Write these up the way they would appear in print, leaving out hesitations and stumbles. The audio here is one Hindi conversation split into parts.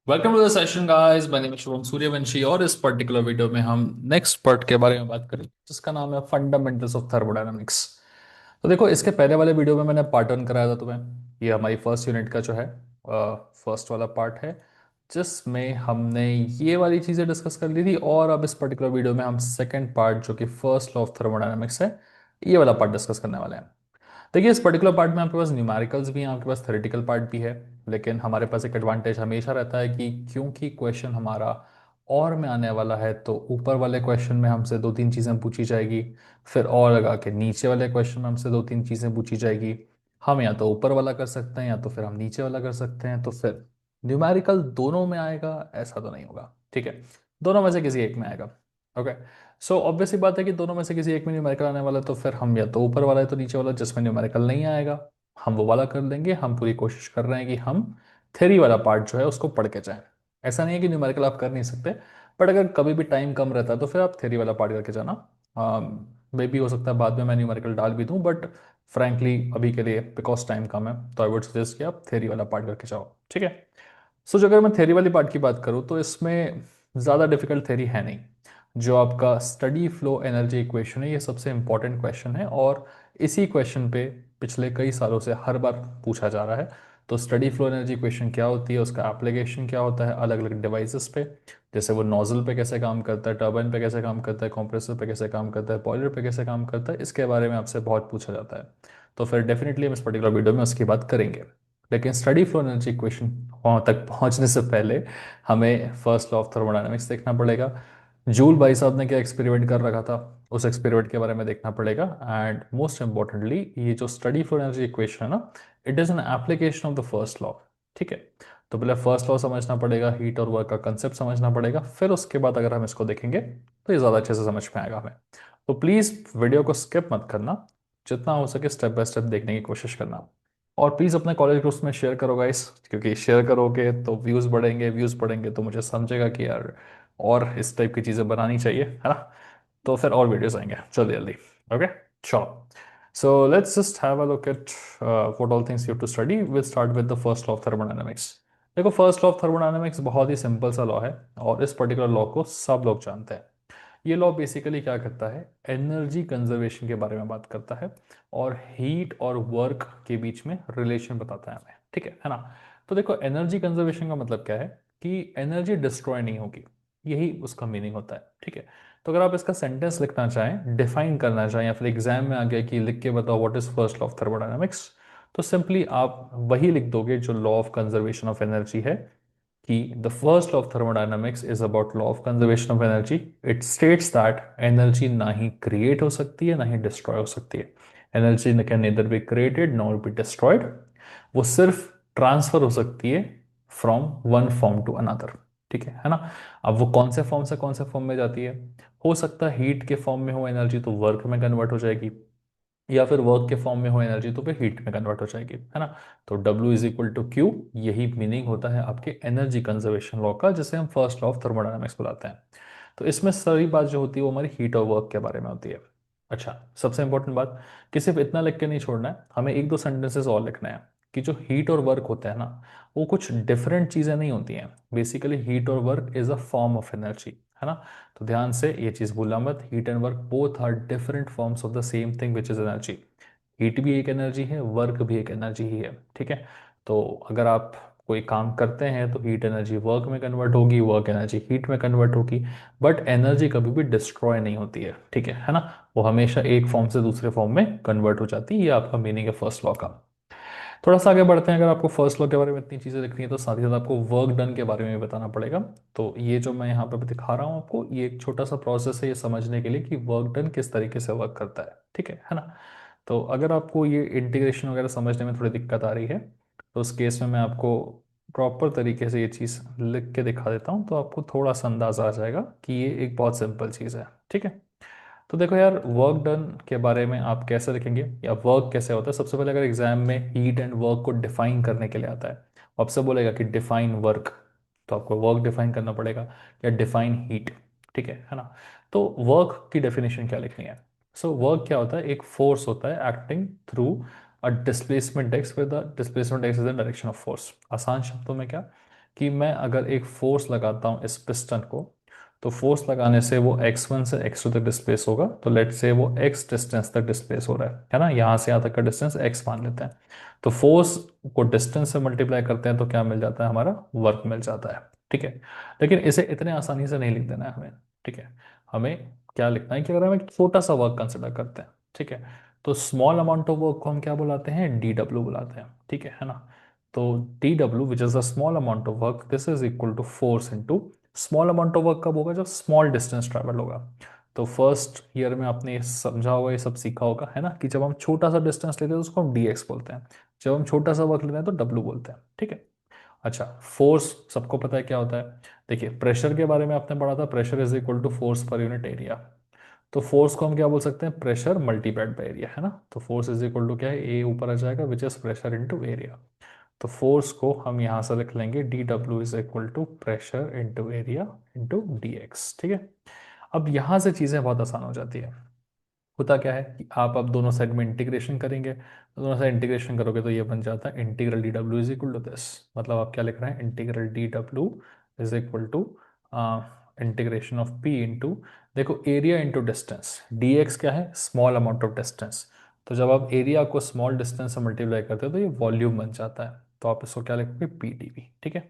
Welcome to the session guys, my name is Shubham Suryavanshi और इस पर्टिकुलर वीडियो में हम नेक्स्ट पार्ट के बारे में बात करेंगे जिसका नाम है फंडामेंटल्स ऑफ थर्मोडायनामिक्स। तो देखो, इसके पहले वाले वीडियो में मैंने पार्ट वन कराया था तुम्हें। ये हमारी फर्स्ट यूनिट का जो है फर्स्ट वाला पार्ट है, जिसमें हमने ये वाली चीज़ें डिस्कस कर ली थी। और अब इस पर्टिकुलर वीडियो में हम सेकेंड पार्ट जो कि फर्स्ट लॉ ऑफ थर्मोडायनामिक्स है, ये वाला पार्ट डिस्कस करने वाले हैं। देखिए, इस पर्टिकुलर पार्ट में आपके पास न्यूमेरिकल्स भी हैं, आपके पास थ्योरेटिकल पार्ट भी है। लेकिन हमारे पास एक एडवांटेज हमेशा रहता है कि क्योंकि क्वेश्चन हमारा और में आने वाला है, तो ऊपर वाले क्वेश्चन में हमसे दो तीन चीज़ें पूछी जाएगी, फिर और लगा के नीचे वाले क्वेश्चन में हमसे दो तीन चीज़ें पूछी जाएगी। हम या तो ऊपर वाला कर सकते हैं या तो फिर हम नीचे वाला कर सकते हैं। तो फिर न्यूमेरिकल दोनों में आएगा ऐसा तो नहीं होगा, ठीक है। दोनों में से किसी एक में आएगा। ओके। सो ऑब्वियस ही बात है कि दोनों में से किसी एक में न्यूमेरिकल आने वाला है, तो फिर हम या तो ऊपर वाला है तो नीचे वाला, जिसमें न्यूमेरिकल नहीं आएगा हम वो वाला कर लेंगे। हम पूरी कोशिश कर रहे हैं कि हम थ्योरी वाला पार्ट जो है उसको पढ़ के जाएं। ऐसा नहीं है कि न्यूमेरिकल आप कर नहीं सकते, बट अगर कभी भी टाइम कम रहता है तो फिर आप थ्योरी वाला पार्ट करके जाना। मे भी हो सकता है बाद में मैं न्यूमेरिकल डाल भी दूं, बट फ्रैंकली अभी के लिए बिकॉज टाइम कम है तो आई वुड सजेस्ट कि आप थ्योरी वाला पार्ट करके जाओ, ठीक है। सो जो अगर मैं थ्योरी वाली पार्ट की बात करूँ तो इसमें ज़्यादा डिफिकल्ट थ्योरी है नहीं। जो आपका स्टडी फ्लो एनर्जी इक्वेशन है, ये सबसे इंपॉर्टेंट क्वेश्चन है और इसी क्वेश्चन पे पिछले कई सालों से हर बार पूछा जा रहा है। तो स्टडी फ्लो एनर्जी इक्वेशन क्या होती है, उसका एप्लीकेशन क्या होता है अलग अलग डिवाइसेस पे, जैसे वो नोजल पे कैसे काम करता है, टर्बाइन पे कैसे काम करता है, कंप्रेसर पे कैसे काम करता है, बॉयलर पे कैसे काम करता है, इसके बारे में आपसे बहुत पूछा जाता है। तो फिर डेफिनेटली हम इस पर्टिकुलर वीडियो में उसकी बात करेंगे। लेकिन स्टडी फ्लो एनर्जी इक्वेशन वहाँ तक पहुँचने से पहले हमें फर्स्ट लॉ ऑफ थर्मोडायनामिक्स देखना पड़ेगा। जूल भाई साहब ने क्या एक्सपेरिमेंट कर रखा था, उस एक्सपेरिमेंट के बारे में देखना पड़ेगा। एंड मोस्ट इंपॉर्टेंटली, ये जो स्टडी फ्लो एनर्जी इक्वेशन है ना, it is an application of the first law, ठीक है। तो पहले फर्स्ट लॉ समझना पड़ेगा, हीट और वर्क का कंसेप्ट समझना पड़ेगा, फिर उसके बाद अगर हम इसको देखेंगे तो ये ज़्यादा अच्छे से समझ में आएगा हमें। तो प्लीज़ वीडियो को स्किप मत करना, जितना हो सके स्टेप बाय स्टेप देखने की कोशिश करना। और प्लीज़ अपने कॉलेज ग्रुप्स में शेयर करो गाइस, क्योंकि शेयर करोगे तो व्यूज़ बढ़ेंगे, व्यूज़ बढ़ेंगे तो मुझे समझेगा कि यार और इस टाइप की चीज़ें बनानी चाहिए, है ना। तो फिर और वीडियोस आएंगे जल्दी जल्दी। ओके, चलो। So let's just have a look at what all things you have to study. Will start with the first law of thermodynamics. देखो, फर्स्ट लॉ ऑफ थर्मोडायनामिक्स बहुत ही सिंपल सा लॉ है और इस पर्टिकुलर लॉ को सब लोग जानते हैं। ये लॉ बेसिकली क्या करता है, एनर्जी कंजर्वेशन के बारे में बात करता है और हीट और वर्क के बीच में रिलेशन बताता है हमें, ठीक है ना। तो देखो, एनर्जी कंजर्वेशन का मतलब क्या है कि एनर्जी डिस्ट्रॉय नहीं होगी, यही उसका मीनिंग होता है, ठीक है। तो अगर आप इसका सेंटेंस लिखना चाहें, डिफाइन करना चाहें, या फिर एग्जाम में आ गया कि लिख के बताओ what is first law of thermodynamics, तो सिंपली आप वही लिख दोगे जो law of conservation of energy है, कि the first law of thermodynamics is about law of conservation of energy. It states that energy ना ही क्रिएट हो सकती है ना ही डिस्ट्रॉय हो सकती है। Energy can neither be created nor be destroyed, वो सिर्फ ट्रांसफर हो सकती है from one form to another, ठीक है ना। अब वो कौन से फॉर्म से कौन से फॉर्म में जाती है, हो सकता है हीट के फॉर्म में हो एनर्जी तो वर्क में कन्वर्ट हो जाएगी, या फिर वर्क के फॉर्म में हो एनर्जी तो फिर हीट में कन्वर्ट हो जाएगी, है ना। तो W is equal to Q, यही मीनिंग होता है आपके एनर्जी कंजर्वेशन लॉ का, जिसे हम फर्स्ट लॉ ऑफ थर्मोडायनामिक्स बुलाते हैं। तो इसमें सारी बात जो होती है वो हमारी हीट और वर्क के बारे में होती है। अच्छा, सबसे इंपॉर्टेंट बात कि सिर्फ इतना लिख के नहीं छोड़ना है, हमें एक दो सेंटेंसेस और लिखना है कि जो हीट और वर्क होता है ना, वो कुछ डिफरेंट चीज़ें नहीं होती हैं। बेसिकली हीट और work is a form of energy, है ना। तो ध्यान से ये चीज़ भूलना मत, heat and work both are different forms of the same thing which is energy. Heat भी एक एनर्जी है, वर्क भी एक एनर्जी ही है, ठीक है। तो अगर आप कोई काम करते हैं तो हीट एनर्जी वर्क में कन्वर्ट होगी, वर्क एनर्जी हीट में कन्वर्ट होगी, बट एनर्जी कभी भी डिस्ट्रॉय नहीं होती है, ठीक है ना। वो हमेशा एक फॉर्म से दूसरे फॉर्म में कन्वर्ट हो जाती है। ये आपका मीनिंग है फर्स्ट लॉ का। थोड़ा सा आगे बढ़ते हैं। अगर आपको फर्स्ट लॉ के बारे में इतनी चीज़ें लिखनी है तो साथ ही साथ आपको वर्क डन के बारे में भी बताना पड़ेगा। तो ये जो मैं यहाँ पे दिखा रहा हूँ आपको, ये एक छोटा सा प्रोसेस है ये समझने के लिए कि वर्क डन किस तरीके से वर्क करता है, ठीक है ना। तो अगर आपको ये इंटीग्रेशन वगैरह समझने में थोड़ी दिक्कत आ रही है, तो उस केस में मैं आपको प्रॉपर तरीके से ये चीज़ लिख के दिखा देता हूँ, तो आपको थोड़ा सा अंदाजा आ जाएगा कि ये एक बहुत सिंपल चीज़ है, ठीक है। तो देखो यार, वर्क डन के बारे में आप कैसे लिखेंगे या वर्क कैसे होता है। सबसे पहले अगर एग्जाम में हीट एंड वर्क को डिफाइन करने के लिए आता है, आपसे बोलेगा कि डिफाइन वर्क, तो आपको वर्क डिफाइन करना पड़ेगा, या डिफाइन हीट, ठीक है ना। तो वर्क की डेफिनेशन क्या लिखनी है। सो वर्क क्या होता है, एक फोर्स होता है acting through a displacement x, with the displacement x is the direction of force. आसान शब्दों में क्या, कि मैं अगर एक फोर्स लगाता हूँ इस पिस्टन को, तो फोर्स लगाने से वो x1 से x2 तक डिस्प्लेस होगा, तो लेट से वो x डिस्टेंस तक डिस्प्लेस हो रहा है ना, यहाँ से यहाँ तक का डिस्टेंस x मान लेते हैं। तो फोर्स को डिस्टेंस से मल्टीप्लाई करते हैं तो क्या मिल जाता है, हमारा वर्क मिल जाता है। ठीक है, लेकिन इसे इतने आसानी से नहीं लिख देना है हमें। ठीक है, हमें क्या लिखना है कि अगर हम एक छोटा सा वर्क कंसिडर करते हैं, ठीक है, तो स्मॉल अमाउंट ऑफ वर्क को हम क्या बुलाते हैं, डी डब्ल्यू बुलाते हैं। ठीक है ना, तो D W which is the small amount of work, this is equal to force into, small amount of work कब होगा, जब स्मॉल डिस्टेंस ट्रैवल होगा। तो फर्स्ट ईयर में आपने ये समझा होगा, ये सब सीखा होगा, है ना, कि जब हम छोटा सा डिस्टेंस लेते हैं तो उसको हम डी एक्स बोलते हैं, जब हम छोटा सा वर्क लेते हैं तो डब्ल्यू बोलते हैं। ठीक है, अच्छा, फोर्स सबको पता है क्या होता है। देखिए, प्रेशर के बारे में आपने पढ़ा था, pressure is equal to force per unit area. तो फोर्स को हम क्या बोल सकते हैं, प्रेशर मल्टीप्लाइड बाय एरिया, है ना। तो फोर्स इज इक्वल टू क्या है, ए ऊपर आ जाएगा which is pressure into area. तो फोर्स को हम यहां से लिख लेंगे D W is equal to pressure into area into D X. ठीक है, अब यहां से चीजें बहुत आसान हो जाती है। होता क्या है कि आप अब दोनों साइड में इंटीग्रेशन करेंगे, तो दोनों साइड इंटीग्रेशन करोगे तो ये बन जाता है integral D W is equal to this. मतलब आप क्या लिख रहे हैं, integral D W is equal to integration of P into, देखो area into distance, D X क्या है, स्मॉल अमाउंट ऑफ डिस्टेंस। तो जब आप एरिया को स्मॉल डिस्टेंस से मल्टीप्लाई करते हो तो ये वॉल्यूम बन जाता है, तो आप इसको क्या लिखोगे, पी डी वी। ठीक है,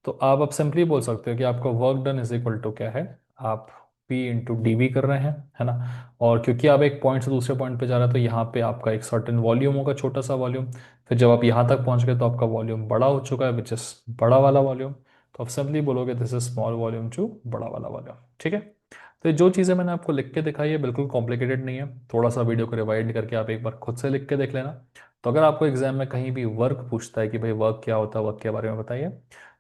तो आप अब सिंपली बोल सकते हो कि आपका work done is equal to क्या है, आप P इंटू डी वी कर रहे हैं, है ना। और क्योंकि आप एक पॉइंट से दूसरे पॉइंट पे जा रहे हैं तो यहाँ पे आपका एक सर्टेन वॉल्यूम होगा, छोटा सा वॉल्यूम। फिर जब आप यहाँ तक पहुँच गए तो आपका वॉल्यूम बड़ा हो चुका है, विच इज बड़ा वाला वॉल्यूम। तो आप सिंपली बोलोगे this is small volume to बड़ा वाला वॉल्यूम। ठीक है, तो ये जो चीज़ें मैंने आपको लिख के दिखाई है बिल्कुल कॉम्प्लिकेटेड नहीं है, थोड़ा सा वीडियो को रिवाइंड करके आप एक बार खुद से लिख के देख लेना। तो अगर आपको एग्जाम में कहीं भी वर्क पूछता है कि भाई वर्क क्या होता है, वर्क के बारे में बताइए,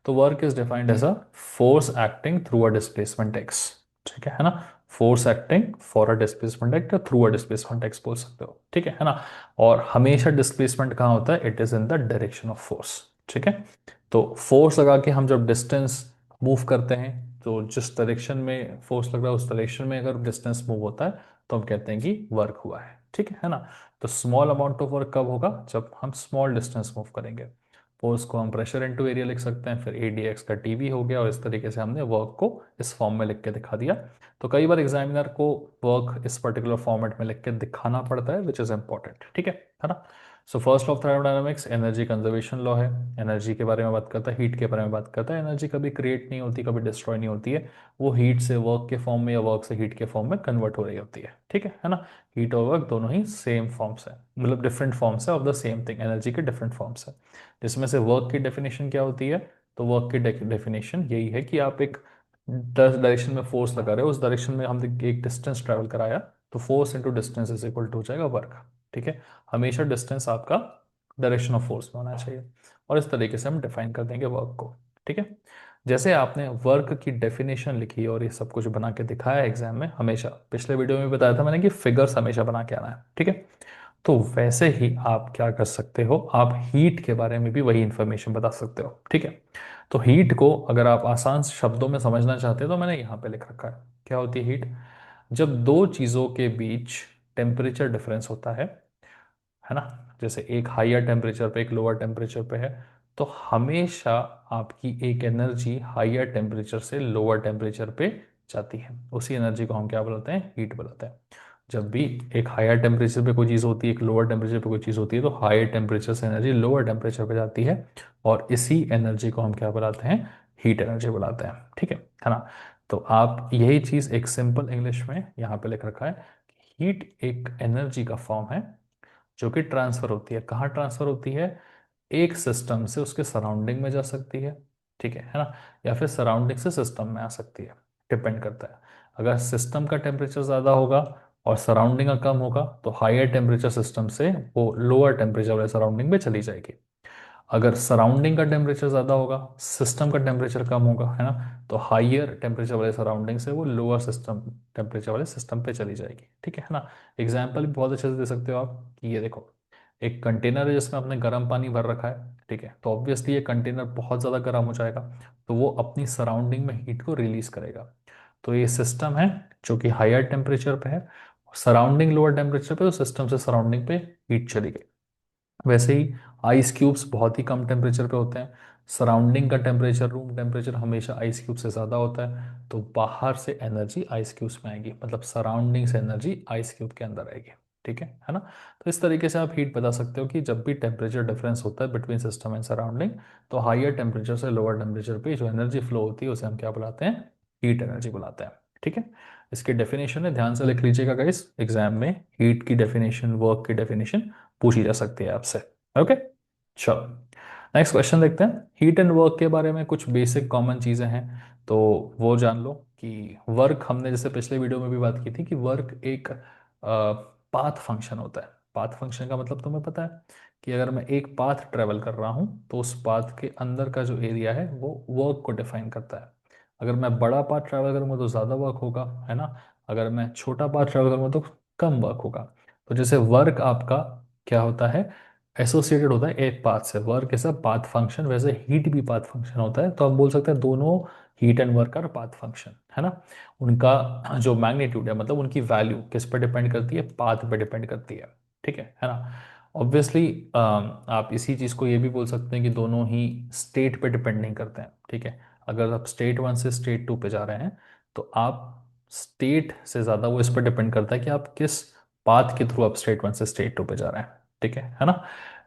तो work is defined as a force acting through a displacement X. ठीक है ना, force acting for a displacement act या थ्रू अ डिस्प्लेसमेंट एक्स बोल सकते हो। ठीक है ना, और हमेशा डिस्प्लेसमेंट कहाँ होता है, it is in the direction of force. ठीक है, तो फोर्स लगा के हम जब डिस्टेंस मूव करते हैं, तो जिस डायरेक्शन में फोर्स लग रहा है उस डायरेक्शन में अगर डिस्टेंस मूव होता है तो हम कहते हैं कि वर्क हुआ है। ठीक है ना, तो स्मॉल अमाउंट ऑफ वर्क कब होगा, जब हम स्मॉल डिस्टेंस मूव करेंगे। फोर्स को हम प्रेशर इनटू एरिया लिख सकते हैं, फिर ए डी एक्स का टीवी हो गया, और इस तरीके से हमने वर्क को इस फॉर्म में लिख के दिखा दिया। तो कई बार एग्जामिनर को वर्क इस पर्टिकुलर फॉर्मेट में लिख के दिखाना पड़ता है, विच इज इंपॉर्टेंट। ठीक है ना। So first of thermodynamics energy conservation law है, एनर्जी के बारे में बात करता है, हीट के बारे में बात करता है। एनर्जी कभी क्रिएट नहीं होती, कभी डिस्ट्रॉय नहीं होती है, वो हीट से वर्क के फॉर्म में या वर्क से हीट के फॉर्म में कन्वर्ट हो रही होती है। ठीक है ना, हीट और वर्क दोनों ही सेम फॉर्म्स है, मतलब डिफरेंट फॉर्म्स है of the same thing, energy के डिफरेंट फॉर्म्स है। जिसमें से वर्क की डेफिनेशन क्या होती है, तो वर्क की डेफिनेशन यही है कि आप एक डायरेक्शन में फोर्स लगा रहे हो, उस डायरेक्शन में हमने एक डिस्टेंस ट्रैवल कराया, तो force into distance is equal to हो जाएगा वर्क। ठीक है, हमेशा डिस्टेंस आपका डायरेक्शन ऑफ फोर्स में होना चाहिए, और इस तरीके से हम डिफाइन कर देंगे वर्क को। ठीक है, जैसे आपने वर्क की डेफिनेशन लिखी और ये सब कुछ बना के दिखाया एग्जाम में, हमेशा पिछले वीडियो में बताया था मैंने कि फिगर्स हमेशा बना के आना है। ठीक है, तो वैसे ही आप क्या कर सकते हो, आप हीट के बारे में भी वही इंफॉर्मेशन बता सकते हो। ठीक है, तो हीट को अगर आप आसान शब्दों में समझना चाहते हो तो मैंने यहाँ पे लिख रखा है, क्या होती है हीट, जब दो चीज़ों के बीच टेम्परेचर डिफरेंस होता है ना, जैसे एक हायर टेम्परेचर पे एक लोअर टेम्परेचर पे है, तो हमेशा आपकी एक एनर्जी हायर टेम्परेचर से लोअर टेम्परेचर पे जाती है, उसी एनर्जी को हम क्या बुलाते हैं, हीट बुलाते हैं। जब भी एक हायर टेम्परेचर पे कोई चीज़ होती है, एक लोअर टेम्परेचर पे कोई चीज़ होती है, तो हायर टेम्परेचर से एनर्जी लोअर टेम्परेचर पे जाती है, और इसी एनर्जी को हम क्या बुलाते हैं, हीट एनर्जी बुलाते हैं। ठीक है ना, तो आप यही चीज़ एक सिंपल इंग्लिश में यहाँ पे लिख रखा है, हीट एक एनर्जी का फॉर्म है जो कि ट्रांसफर होती है, कहाँ ट्रांसफर होती है, एक सिस्टम से उसके सराउंडिंग में जा सकती है ना, या फिर सराउंडिंग से सिस्टम में आ सकती है, डिपेंड करता है। अगर सिस्टम का टेम्परेचर ज़्यादा होगा और सराउंडिंग का कम होगा तो हायर टेम्परेचर सिस्टम से वो लोअर टेम्परेचर वाले सराउंडिंग में चली जाएगी। अगर सराउंडिंग का टेम्परेचर ज़्यादा होगा, सिस्टम का टेम्परेचर कम होगा, है ना, तो हाइयर टेम्परेचर वाले सराउंडिंग से वो लोअर सिस्टम टेम्परेचर वाले सिस्टम पे चली जाएगी। ठीक है ना, एग्जाम्पल भी बहुत अच्छे से दे सकते हो आप कि ये देखो, एक कंटेनर है जिसमें आपने गर्म पानी भर रखा है, ठीक है, तो ऑब्वियसली ये कंटेनर बहुत ज़्यादा गर्म हो जाएगा, तो वो अपनी सराउंडिंग में हीट को रिलीज करेगा। तो ये सिस्टम है जो कि हायर टेम्परेचर पे है, सराउंडिंग लोअर टेम्परेचर पे, तो सिस्टम से सराउंडिंग पे हीट चली गई। वैसे ही आइस क्यूब्स बहुत ही कम टेम्परेचर पे होते हैं। सराउंडिंग का टेम्परेचर, रूम टेम्परेचर हमेशा आइस क्यूब से ज़्यादा होता है, तो बाहर से एनर्जी आइस क्यूब्स में आएगी, मतलब सराउंडिंग से एनर्जी आइस क्यूब के अंदर आएगी। ठीक है ना। तो इस तरीके से आप हीट बता सकते हो कि जब भी टेम्परेचर डिफरेंस होता है बिटवीन सिस्टम एंड सराउंडिंग, तो हायर टेम्परेचर से लोअर टेम्परेचर पे जो एनर्जी फ्लो होती है उसे हम क्या बुलाते हैं, हीट एनर्जी बुलाते हैं। ठीक है। इसकी डेफिनेशन है, ध्यान से लिख लीजिएगा गाइस, एग्जाम में हीट की डेफिनेशन, वर्क की डेफिनेशन पूछी जा सकती है आपसे। ओके, चलो नेक्स्ट क्वेश्चन देखते हैं। हीट एंड वर्क के बारे में कुछ बेसिक कॉमन चीज़ें हैं, तो वो जान लो कि वर्क, हमने जैसे पिछले वीडियो में भी बात की थी कि वर्क एक पाथ फंक्शन होता है। पाथ फंक्शन का मतलब तुम्हें पता है कि अगर मैं एक पाथ ट्रेवल कर रहा हूँ तो उस पाथ के अंदर का जो एरिया है वो वर्क को डिफाइन करता है। अगर मैं बड़ा पाथ ट्रैवल करूँगा तो ज़्यादा वर्क होगा, है ना। अगर मैं छोटा पाथ ट्रैवल करूँगा तो कम वर्क होगा। तो जैसे वर्क आपका क्या होता है, एसोसिएटेड होता है एक पाथ से, work is a path function, वैसे हीट भी पाथ फंक्शन होता है। तो हम बोल सकते हैं दोनों, heat and work our path function, है ना। उनका जो मैग्नीट्यूड है, मतलब उनकी वैल्यू किस पर डिपेंड करती है, पाथ पे डिपेंड करती है। ठीक है ना। ऑब्वियसली आप इसी चीज़ को ये भी बोल सकते हैं कि दोनों ही स्टेट पे डिपेंड नहीं करते हैं। ठीक है। अगर आप स्टेट वन से स्टेट टू पे जा रहे हैं तो आप स्टेट से ज़्यादा वो इस पर डिपेंड करता है कि आप किस पाथ के थ्रू आप स्टेट वन से स्टेट टू पे जा रहे हैं। ठीक है ना।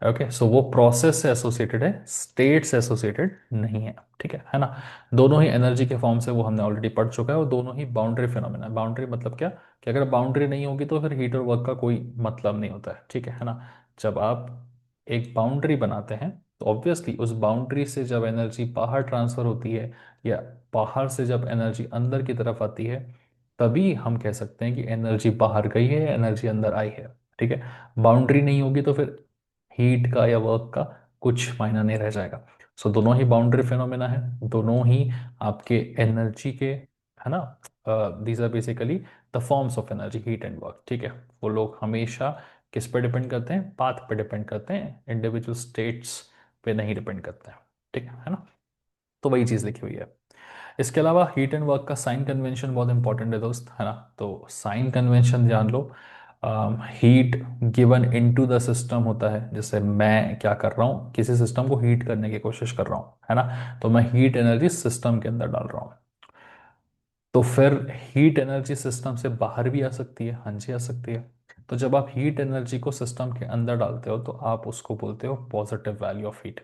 ओके, सो वो प्रोसेस से एसोसिएटेड है, स्टेट से एसोसिएटेड नहीं है। ठीक है ना। दोनों ही एनर्जी के फॉर्म से, वो हमने ऑलरेडी पढ़ चुका है, और दोनों ही बाउंड्री फिनोमेना है। बाउंड्री मतलब क्या, कि अगर बाउंड्री नहीं होगी तो फिर हीट और वर्क का कोई मतलब नहीं होता है। ठीक है ना। जब आप एक बाउंड्री बनाते हैं तो ऑब्वियसली उस बाउंड्री से जब एनर्जी बाहर ट्रांसफर होती है, या बाहर से जब एनर्जी अंदर की तरफ आती है, तभी हम कह सकते हैं कि एनर्जी बाहर गई है, एनर्जी अंदर आई है। ठीक है। बाउंड्री नहीं होगी तो फिर हीट का या वर्क का कुछ मायना नहीं रह जाएगा। सो दोनों ही बाउंड्री फिनोमेना है, दोनों ही आपके एनर्जी के, है ना। These are basically the forms of energy, heat and work. ठीक है। वो लोग हमेशा किस पे डिपेंड करते हैं, पाथ पे डिपेंड करते हैं, इंडिविजुअल स्टेट्स पे नहीं डिपेंड करते हैं। ठीक है ना। तो वही चीज़ लिखी हुई है। इसके अलावा हीट एंड वर्क का साइन कन्वेंशन बहुत इंपॉर्टेंट है दोस्त, है ना। तो साइन कन्वेंशन जान लो। Heat given into the system होता है, जैसे मैं क्या कर रहा हूँ, किसी सिस्टम को हीट करने की कोशिश कर रहा हूँ, है ना, तो मैं हीट एनर्जी सिस्टम के अंदर डाल रहा हूँ। तो फिर हीट एनर्जी सिस्टम से बाहर भी आ सकती है, हाँ जी आ सकती है। तो जब आप हीट एनर्जी को सिस्टम के अंदर डालते हो तो आप उसको बोलते हो पॉजिटिव वैल्यू ऑफ हीट।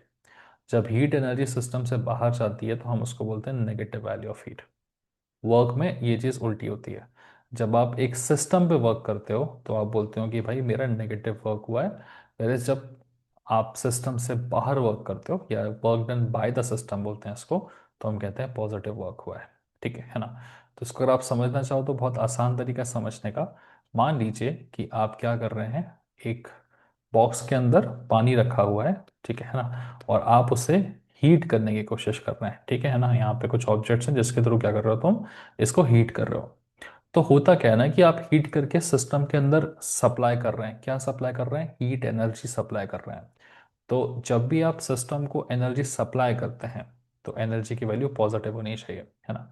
जब हीट एनर्जी सिस्टम से बाहर जाती है तो हम उसको बोलते हैं negative value of heat. Work में ये चीज़ उल्टी होती है। जब आप एक सिस्टम पे वर्क करते हो तो आप बोलते हो कि भाई मेरा नेगेटिव वर्क हुआ है, whereas जब आप सिस्टम से बाहर वर्क करते हो, या work done by the system बोलते हैं इसको, तो हम कहते हैं पॉजिटिव वर्क हुआ है। ठीक है ना। तो इसको अगर आप समझना चाहो तो बहुत आसान तरीका है समझने का। मान लीजिए कि आप क्या कर रहे हैं, एक बॉक्स के अंदर पानी रखा हुआ है, ठीक है ना, और आप उसे हीट करने की कोशिश कर रहे हैं। ठीक है ना। यहाँ पे कुछ ऑब्जेक्ट्स हैं जिसके थ्रू क्या कर रहे हो तुम, इसको हीट कर रहे हो। तो होता क्या है ना कि आप हीट करके सिस्टम के अंदर सप्लाई कर रहे हैं, क्या सप्लाई कर रहे हैं, हीट एनर्जी सप्लाई कर रहे हैं। तो जब भी आप सिस्टम को एनर्जी सप्लाई करते हैं तो एनर्जी की वैल्यू पॉजिटिव होनी चाहिए, है ना।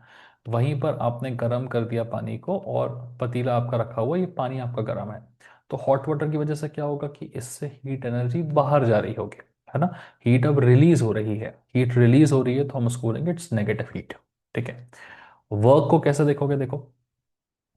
वहीं पर आपने गर्म कर दिया पानी को, और पतीला आपका रखा हुआ, ये पानी आपका गर्म है, तो हॉट वाटर की वजह से क्या होगा कि इससे हीट एनर्जी बाहर जा रही होगी, है ना। हीट अब रिलीज हो रही है, हीट रिलीज हो रही है तो हम उसको बोलेंगे इट्स नेगेटिव हीट। ठीक है। वर्क को कैसे देखोगे, देखो,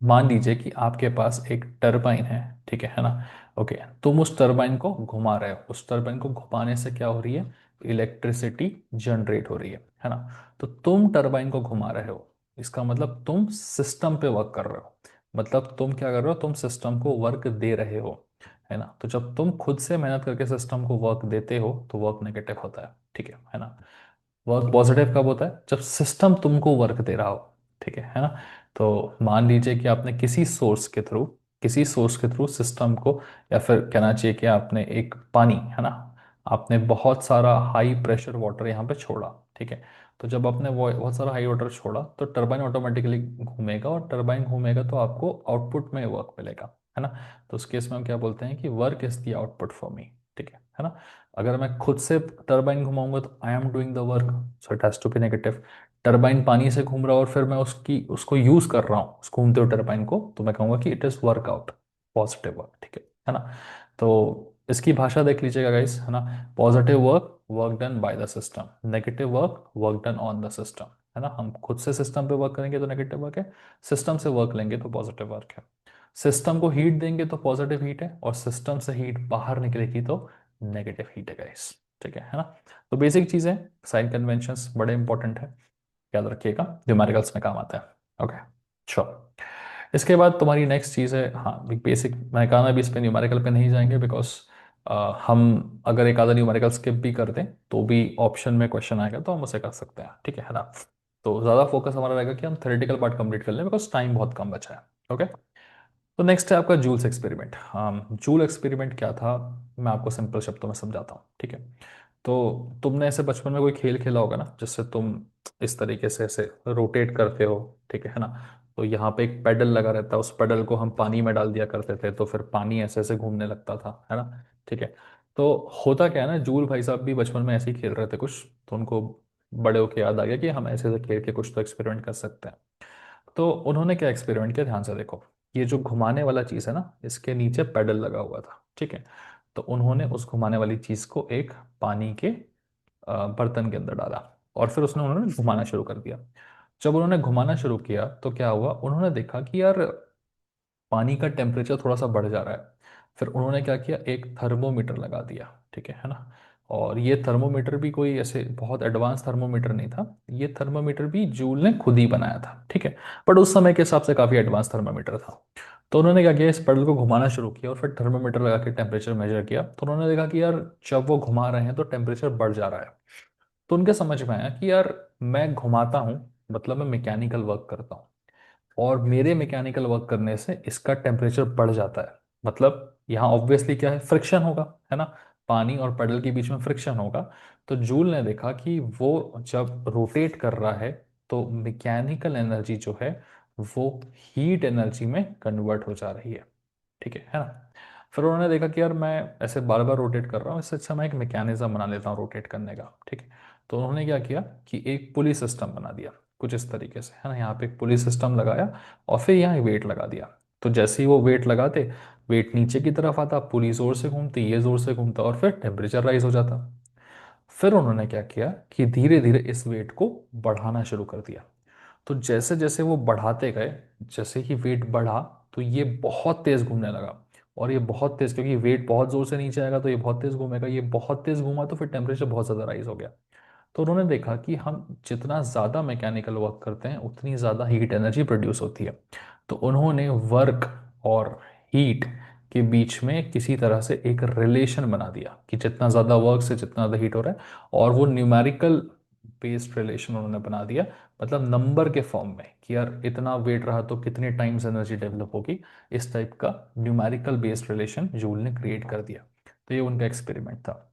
मान लीजिए कि आपके पास एक टरबाइन है, ठीक है ना। ओके, तुम उस टरबाइन को घुमा रहे हो, उस टरबाइन को घुमाने से क्या हो रही है, इलेक्ट्रिसिटी जनरेट हो रही है ना। तो तुम टरबाइन को घुमा रहे हो, इसका मतलब तुम सिस्टम पे वर्क कर रहे हो, मतलब तुम क्या कर रहे हो, तुम सिस्टम को वर्क दे रहे हो, है ना। तो जब तुम खुद से मेहनत करके सिस्टम को वर्क देते हो तो वर्क नेगेटिव होता है। ठीक है ना। वर्क पॉजिटिव कब होता है, जब सिस्टम तुमको वर्क दे रहा हो। ठीक है ना। तो मान लीजिए कि आपने किसी सोर्स के थ्रू सिस्टम को, या फिर कहना चाहिए कि आपने एक पानी, है ना, आपने बहुत सारा हाई प्रेशर वाटर यहाँ पे छोड़ा। ठीक है। तो जब आपने वो बहुत सारा हाई वाटर छोड़ा तो टरबाइन ऑटोमेटिकली घूमेगा, और टरबाइन घूमेगा तो आपको आउटपुट में वर्क मिलेगा, है ना। तो उस केस में हम क्या बोलते हैं कि work is the output for me. ठीक है ना। अगर मैं खुद से टरबाइन घुमाऊंगा तो I am doing the work, so it has to be negative. Turbine पानी से घूम रहा है और फिर मैं उसको यूज कर रहा हूँ, उस घूमते हुए टरबाइन को, तो मैं कहूंगा कि it is workout, positive work. ठीक है ना। तो इसकी भाषा देख लीजिएगा गाइस, है ना। Positive work, work done by the system. Negative work, work done on the system. है ना, हम खुद से सिस्टम पे वर्क करेंगे तो नेगेटिव वर्क है, सिस्टम से वर्क लेंगे तो पॉजिटिव वर्क है। सिस्टम को हीट देंगे तो पॉजिटिव हीट है, और सिस्टम से हीट बाहर निकलेगी तो नेगेटिव हीट है गाइस। ठीक है ना। तो बेसिक चीजें, साइन कन्वेंशंस बड़े इंपॉर्टेंट है, याद रखिएगा, न्यूमेरिकल्स में काम आता है। Okay, sure. इसके बाद तुम्हारी नेक्स्ट चीज़ है, हाँ बेसिक, मैं कहा ना अभी इस पे न्यूमेरिकल पे नहीं जाएंगे, बिकॉज हम अगर एक आधा न्यूमेरिकल स्किप भी कर दें तो भी ऑप्शन में क्वेश्चन आएगा तो हम उसे कर सकते हैं। ठीक है ना। तो ज़्यादा फोकस हमारा रहेगा कि हम थ्योरेटिकल पार्ट कंप्लीट कर लें, बिकॉज टाइम बहुत कम बचा है। ओके। तो नेक्स्ट है आपका जूल्स एक्सपेरिमेंट। जूल एक्सपेरिमेंट क्या था, मैं आपको सिंपल शब्दों में समझाता हूँ। ठीक है। तो तुमने ऐसे बचपन में कोई खेल खेला होगा ना, जिससे तुम इस तरीके से ऐसे रोटेट करते हो। ठीक है ना। तो यहाँ पे एक पेडल लगा रहता है, उस पेडल को हम पानी में डाल दिया करते थे तो फिर पानी ऐसे ऐसे घूमने लगता था, है ना। ठीक है। तो होता क्या है ना, जूल भाई साहब भी बचपन में ऐसे ही खेल रहे थे कुछ, तो उनको बड़े होके याद आ गया कि हम ऐसे ऐसे खेल के कुछ तो एक्सपेरिमेंट कर सकते हैं। तो उन्होंने क्या एक्सपेरिमेंट किया, ध्यान से देखो। ये जो घुमाने वाला चीज़ है ना, इसके नीचे पेडल लगा हुआ था। ठीक है। तो उन्होंने उस घुमाने वाली चीज़ को एक पानी के बर्तन के अंदर डाला, और फिर उसने उन्होंने घुमाना शुरू कर दिया। जब उन्होंने घुमाना शुरू किया तो क्या हुआ, उन्होंने देखा कि यार पानी का टेम्परेचर थोड़ा सा बढ़ जा रहा है। फिर उन्होंने क्या किया, एक थर्मोमीटर लगा दिया। ठीक है ना। और ये थर्मोमीटर भी कोई ऐसे बहुत एडवांस थर्मोमीटर नहीं था, ये थर्मोमीटर भी जूल ने खुद ही बनाया था। ठीक है। बट उस समय के हिसाब से काफ़ी एडवांस थर्मोमीटर था। तो उन्होंने क्या किया, इस पेडल को घुमाना शुरू किया और फिर थर्मोमीटर लगा के टेम्परेचर मेजर किया, तो उन्होंने देखा कि यार जब वो घुमा रहे हैं तो टेम्परेचर बढ़ जा रहा है। तो उनके समझ में आया कि यार मैं घुमाता हूँ, मतलब मैं मैकेनिकल वर्क करता हूँ, और मेरे मैकेनिकल वर्क करने से इसका टेम्परेचर बढ़ जाता है। मतलब यहाँ ऑब्वियसली क्या है, फ्रिक्शन होगा, है ना। पानी और पेडल के बीच में फ्रिक्शन होगा। तो जूल ने देखा कि वो जब रोटेट कर रहा है तो मैकेनिकल एनर्जी जो है वो हीट एनर्जी में कन्वर्ट हो जा रही है। ठीक है ना। फिर उन्होंने देखा कि यार मैं ऐसे बार बार रोटेट कर रहा हूँ, इससे अच्छा मैं एक मैकेनिज्म बना लेता हूँ रोटेट करने का। ठीक है। तो उन्होंने क्या किया कि एक पुली सिस्टम बना दिया, कुछ इस तरीके से, है ना। यहाँ पे एक पुली सिस्टम लगाया और फिर यहाँ वेट लगा दिया। तो जैसे ही वो वेट लगाते, वेट नीचे की तरफ आता, पुली जोर से घूमती, ये जोर से घूमता, और फिर टेम्परेचर राइज हो जाता। फिर उन्होंने क्या किया कि धीरे धीरे इस वेट को बढ़ाना शुरू कर दिया। तो जैसे जैसे वो बढ़ाते गए, जैसे ही वेट बढ़ा तो ये बहुत तेज घूमने लगा। और ये बहुत तेज, क्योंकि वेट बहुत जोर से नीचे आएगा तो ये बहुत तेज घूमेगा, ये बहुत तेज घूमा तो फिर टेम्परेचर बहुत ज़्यादा राइज हो गया। तो उन्होंने देखा कि हम जितना ज़्यादा मैकेनिकल वर्क करते हैं उतनी ज़्यादा हीट एनर्जी प्रोड्यूस होती है। तो उन्होंने वर्क और हीट के बीच में किसी तरह से एक रिलेशन बना दिया कि जितना ज़्यादा वर्क से जितना ज़्यादा हीट हो रहा है, और वो न्यूमेरिकल बेस्ड रिलेशन उन्होंने बना दिया। मतलब नंबर के फॉर्म में कि यार इतना वेट रहा तो कितने टाइम्स एनर्जी डेवलप होगी, इस टाइप का न्यूमेरिकल बेस्ड रिलेशन जूल ने क्रिएट कर दिया। तो ये उनका एक्सपेरिमेंट था।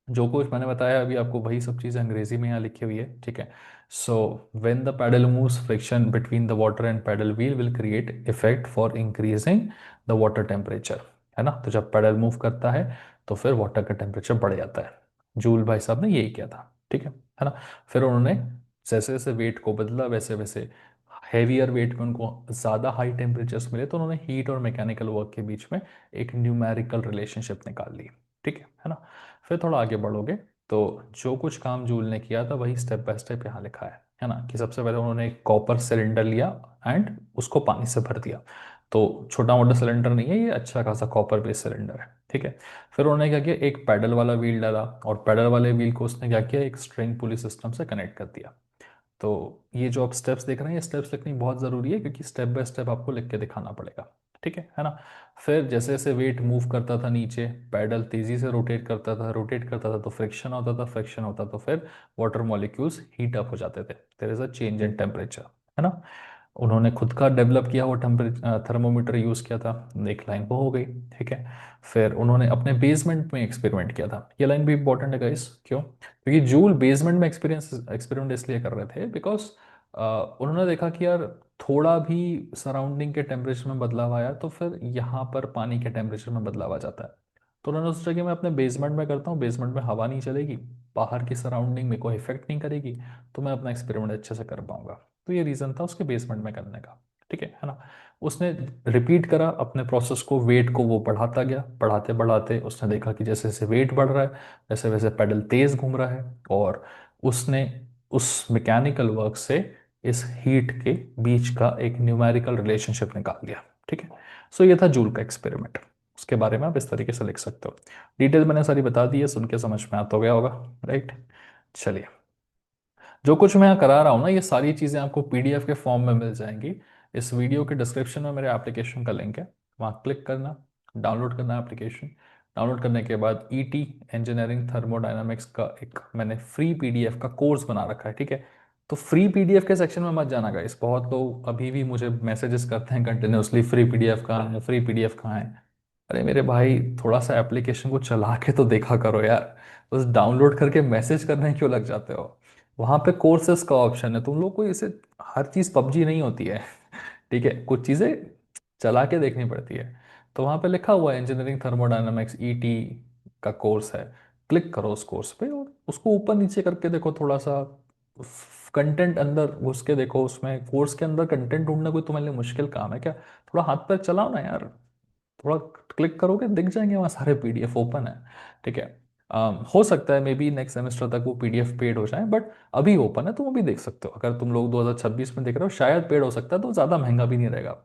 जो कुछ मैंने बताया अभी आपको वही सब चीज़ें अंग्रेजी में यहाँ लिखी हुई है। ठीक है। So when the paddle moves, friction between the water and paddle wheel will create effect for increasing the water temperature. है ना। तो जब पैडल मूव करता है तो फिर वाटर का टेम्परेचर बढ़ जाता है। जूल भाई साहब ने यही किया था। ठीक है ना। फिर उन्होंने जैसे जैसे वेट को बदला, वैसे वैसे हैवियर वेट में उनको ज़्यादा हाई टेम्परेचर्स मिले, तो उन्होंने हीट और मैकेनिकल वर्क के बीच में एक न्यूमेरिकल रिलेशनशिप निकाल ली। ठीक है ना। फिर थोड़ा आगे बढ़ोगे तो जो कुछ काम जूल ने किया था वही स्टेप बाय स्टेप यहाँ लिखा है ना। कि सबसे पहले उन्होंने एक कॉपर सिलेंडर लिया एंड उसको पानी से भर दिया। तो छोटा मोटा सिलेंडर नहीं है ये, अच्छा खासा कॉपर बेस्ड सिलेंडर है। ठीक है। फिर उन्होंने क्या किया, एक पैडल वाला व्हील डाला, और पैडल वाले व्हील को उसने क्या किया, एक स्ट्रिंग पुली सिस्टम से कनेक्ट कर दिया। तो ये जो आप स्टेप्स देख रहे हैं, ये स्टेप्स लिखनी बहुत ज़रूरी है, क्योंकि स्टेप बाय स्टेप आपको लिख के दिखाना पड़ेगा। ठीक है ना। फिर जैसे जैसे वेट मूव करता था नीचे, पैडल तेजी से रोटेट करता था, रोटेट करता था तो फ्रिक्शन होता था, फ्रिक्शन होता तो फिर वाटर मॉलिक्यूल्स हीट अप हो जाते थे, there is a change in temperature. है ना। उन्होंने खुद का डेवलप किया वो टेम्परेचर थर्मोमीटर यूज़ किया था, एक लाइन वो हो गई। ठीक है। फिर उन्होंने अपने बेसमेंट में एक्सपेरिमेंट किया था, ये लाइन भी इंपॉर्टेंट है गाइस, क्यों, क्योंकि जूल बेसमेंट में एक्सपेरिमेंट इसलिए कर रहे थे बिकॉज उन्होंने देखा कि यार थोड़ा भी सराउंडिंग के टेम्परेचर में बदलाव आया तो फिर यहाँ पर पानी के टेम्परेचर में बदलाव आ जाता है। तो उन्होंने सोचा कि मैं अपने बेसमेंट में करता हूँ, बेसमेंट में हवा नहीं चलेगी, बाहर की सराउंडिंग में कोई इफेक्ट नहीं करेगी, तो मैं अपना एक्सपेरिमेंट अच्छे से कर पाऊंगा। तो ये रीज़न था उसके बेसमेंट में करने का। है ना। उसने रिपीट करा अपने प्रोसेस को, वेट को वो बढ़ाता गया, बढ़ाते बढ़ाते उसने देखा कि जैसे जैसे वेट बढ़ रहा है वैसे वैसे पेडल तेज घूम रहा है, और उसने उस मैकेनिकल वर्क से इस हीट के बीच का एक न्यूमेरिकल रिलेशनशिप निकाल दिया। ठीक है। सो ये था जूल का एक्सपेरिमेंट। उसके बारे में आप इस तरीके से लिख सकते हो। डिटेल मैंने सारी बता दी है, सुन के समझ में आ तो गया होगा, राइट। चलिए, जो कुछ मैं यहाँ करा रहा हूँ ना, ये सारी चीज़ें आपको पीडीएफ के फॉर्म में मिल जाएंगी। इस वीडियो के डिस्क्रिप्शन में मेरे एप्लीकेशन का लिंक है, वहाँ क्लिक करना, डाउनलोड करना एप्लीकेशन। डाउनलोड करने के बाद ईटी इंजीनियरिंग थर्मोडायनामिक्स का एक मैंने फ्री पीडीएफ का कोर्स बना रखा है। ठीक है। तो फ्री पीडीएफ के सेक्शन में मत जाना गाइस, बहुत लोग अभी भी मुझे मैसेजेस करते हैं कंटिन्यूसली, फ्री पीडीएफ कहाँ है, फ्री पीडीएफ कहाँ है। अरे मेरे भाई, थोड़ा सा एप्लीकेशन को चला के तो देखा करो यार, बस डाउनलोड करके मैसेज करने क्यों लग जाते हो। वहाँ पे कोर्सेस का ऑप्शन है, तुम लोग को इसे, हर चीज़ पबजी नहीं होती है। ठीक है, कुछ चीज़ें चला के देखनी पड़ती है। तो वहाँ पे लिखा हुआ है इंजीनियरिंग थर्मोडायनामिक्स ईटी का कोर्स है। क्लिक करो उस कोर्स पे और उसको ऊपर नीचे करके देखो, थोड़ा सा कंटेंट अंदर घुस के देखो। उसमें कोर्स के अंदर कंटेंट ढूंढना कोई तुम्हारे लिए मुश्किल काम है क्या? थोड़ा हाथ पैर चलाओ ना यार, थोड़ा क्लिक करोगे दिख जाएंगे वहाँ सारे पीडीएफ ओपन है। ठीक है। हो सकता है मे बी नेक्स्ट सेमेस्टर तक वो पीडीएफ पेड हो जाए, बट अभी ओपन है, तुम अभी देख सकते हो। अगर तुम लोग 2026 में देख रहे हो, शायद पेड हो सकता है, तो ज़्यादा महंगा भी नहीं रहेगा,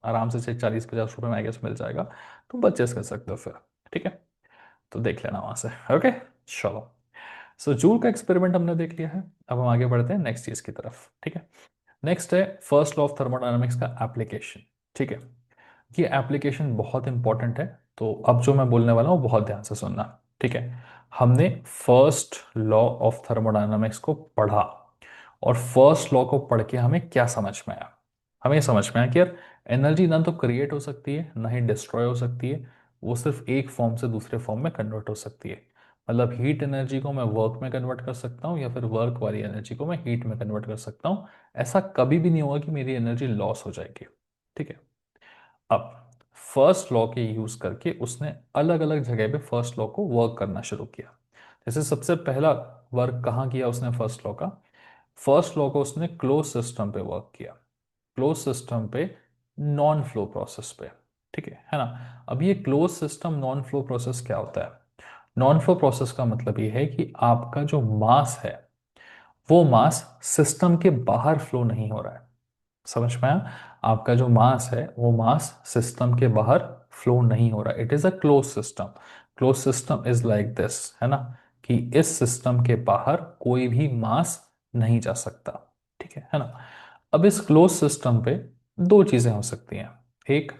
आराम से 40-50 रुपये में आई गेस मिल जाएगा। तुम परचेस कर सकते हो फिर। ठीक है, तो देख लेना वहाँ से। ओके, चलो। सो जूल का एक्सपेरिमेंट हमने देख लिया है, अब हम आगे बढ़ते हैं नेक्स्ट चीज़ की तरफ। ठीक है। नेक्स्ट है फर्स्ट लॉ ऑफ थर्मोडायनामिक्स का एप्लीकेशन। ठीक है। ये एप्लीकेशन बहुत इंपॉर्टेंट है, तो अब जो मैं बोलने वाला हूँ बहुत ध्यान से सुनना। ठीक है। हमने फर्स्ट लॉ ऑफ थर्मोडायनामिक्स को पढ़ा, और फर्स्ट लॉ को पढ़ के हमें क्या समझ में आया? हमें समझ में आया कि यार, एनर्जी ना तो क्रिएट हो सकती है ना ही डिस्ट्रॉय हो सकती है, वो सिर्फ एक फॉर्म से दूसरे फॉर्म में कन्वर्ट हो सकती है। मतलब हीट एनर्जी को मैं वर्क में कन्वर्ट कर सकता हूँ, या फिर वर्क वाली एनर्जी को मैं हीट में कन्वर्ट कर सकता हूँ। ऐसा कभी भी नहीं होगा कि मेरी एनर्जी लॉस हो जाएगी। ठीक है। अब फर्स्ट लॉ के यूज करके उसने अलग अलग जगह पे फर्स्ट लॉ को वर्क करना शुरू किया। जैसे सबसे पहला वर्क कहाँ किया उसने फर्स्ट लॉ का? फर्स्ट लॉ को उसने क्लोज सिस्टम पे वर्क किया, क्लोज सिस्टम पे, नॉन फ्लो प्रोसेस पे। ठीक है ना। अब ये close system non flow process क्या होता है? नॉन फ्लो प्रोसेस का मतलब ये है कि आपका जो मास है, वो मास सिस्टम के बाहर फ्लो नहीं हो रहा है। समझ में आया? आपका जो मास है वो मास सिस्टम के बाहर फ्लो नहीं हो रहा। It is a close system. Close system is like this, है ना, कि इस सिस्टम के बाहर कोई भी मास नहीं जा सकता। ठीक है ना। अब इस क्लोज सिस्टम पे दो चीजें हो सकती हैं। एक,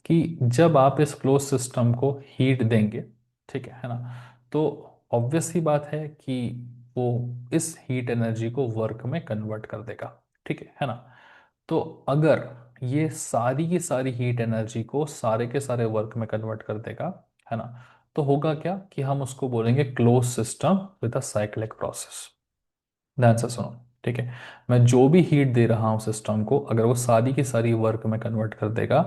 कि जब आप इस क्लोज सिस्टम को हीट देंगे, ठीक है ना, तो ऑब्वियस ही बात है कि वो इस हीट एनर्जी को वर्क में कन्वर्ट कर देगा। ठीक है ना। तो अगर ये सारी की सारी हीट एनर्जी को सारे के सारे वर्क में कन्वर्ट कर देगा, है ना, तो होगा क्या कि हम उसको बोलेंगे close system with a cyclic process. ध्यान से सुनो। ठीक है। मैं जो भी हीट दे रहा हूं सिस्टम को, अगर वो सारी की सारी वर्क में कन्वर्ट कर देगा,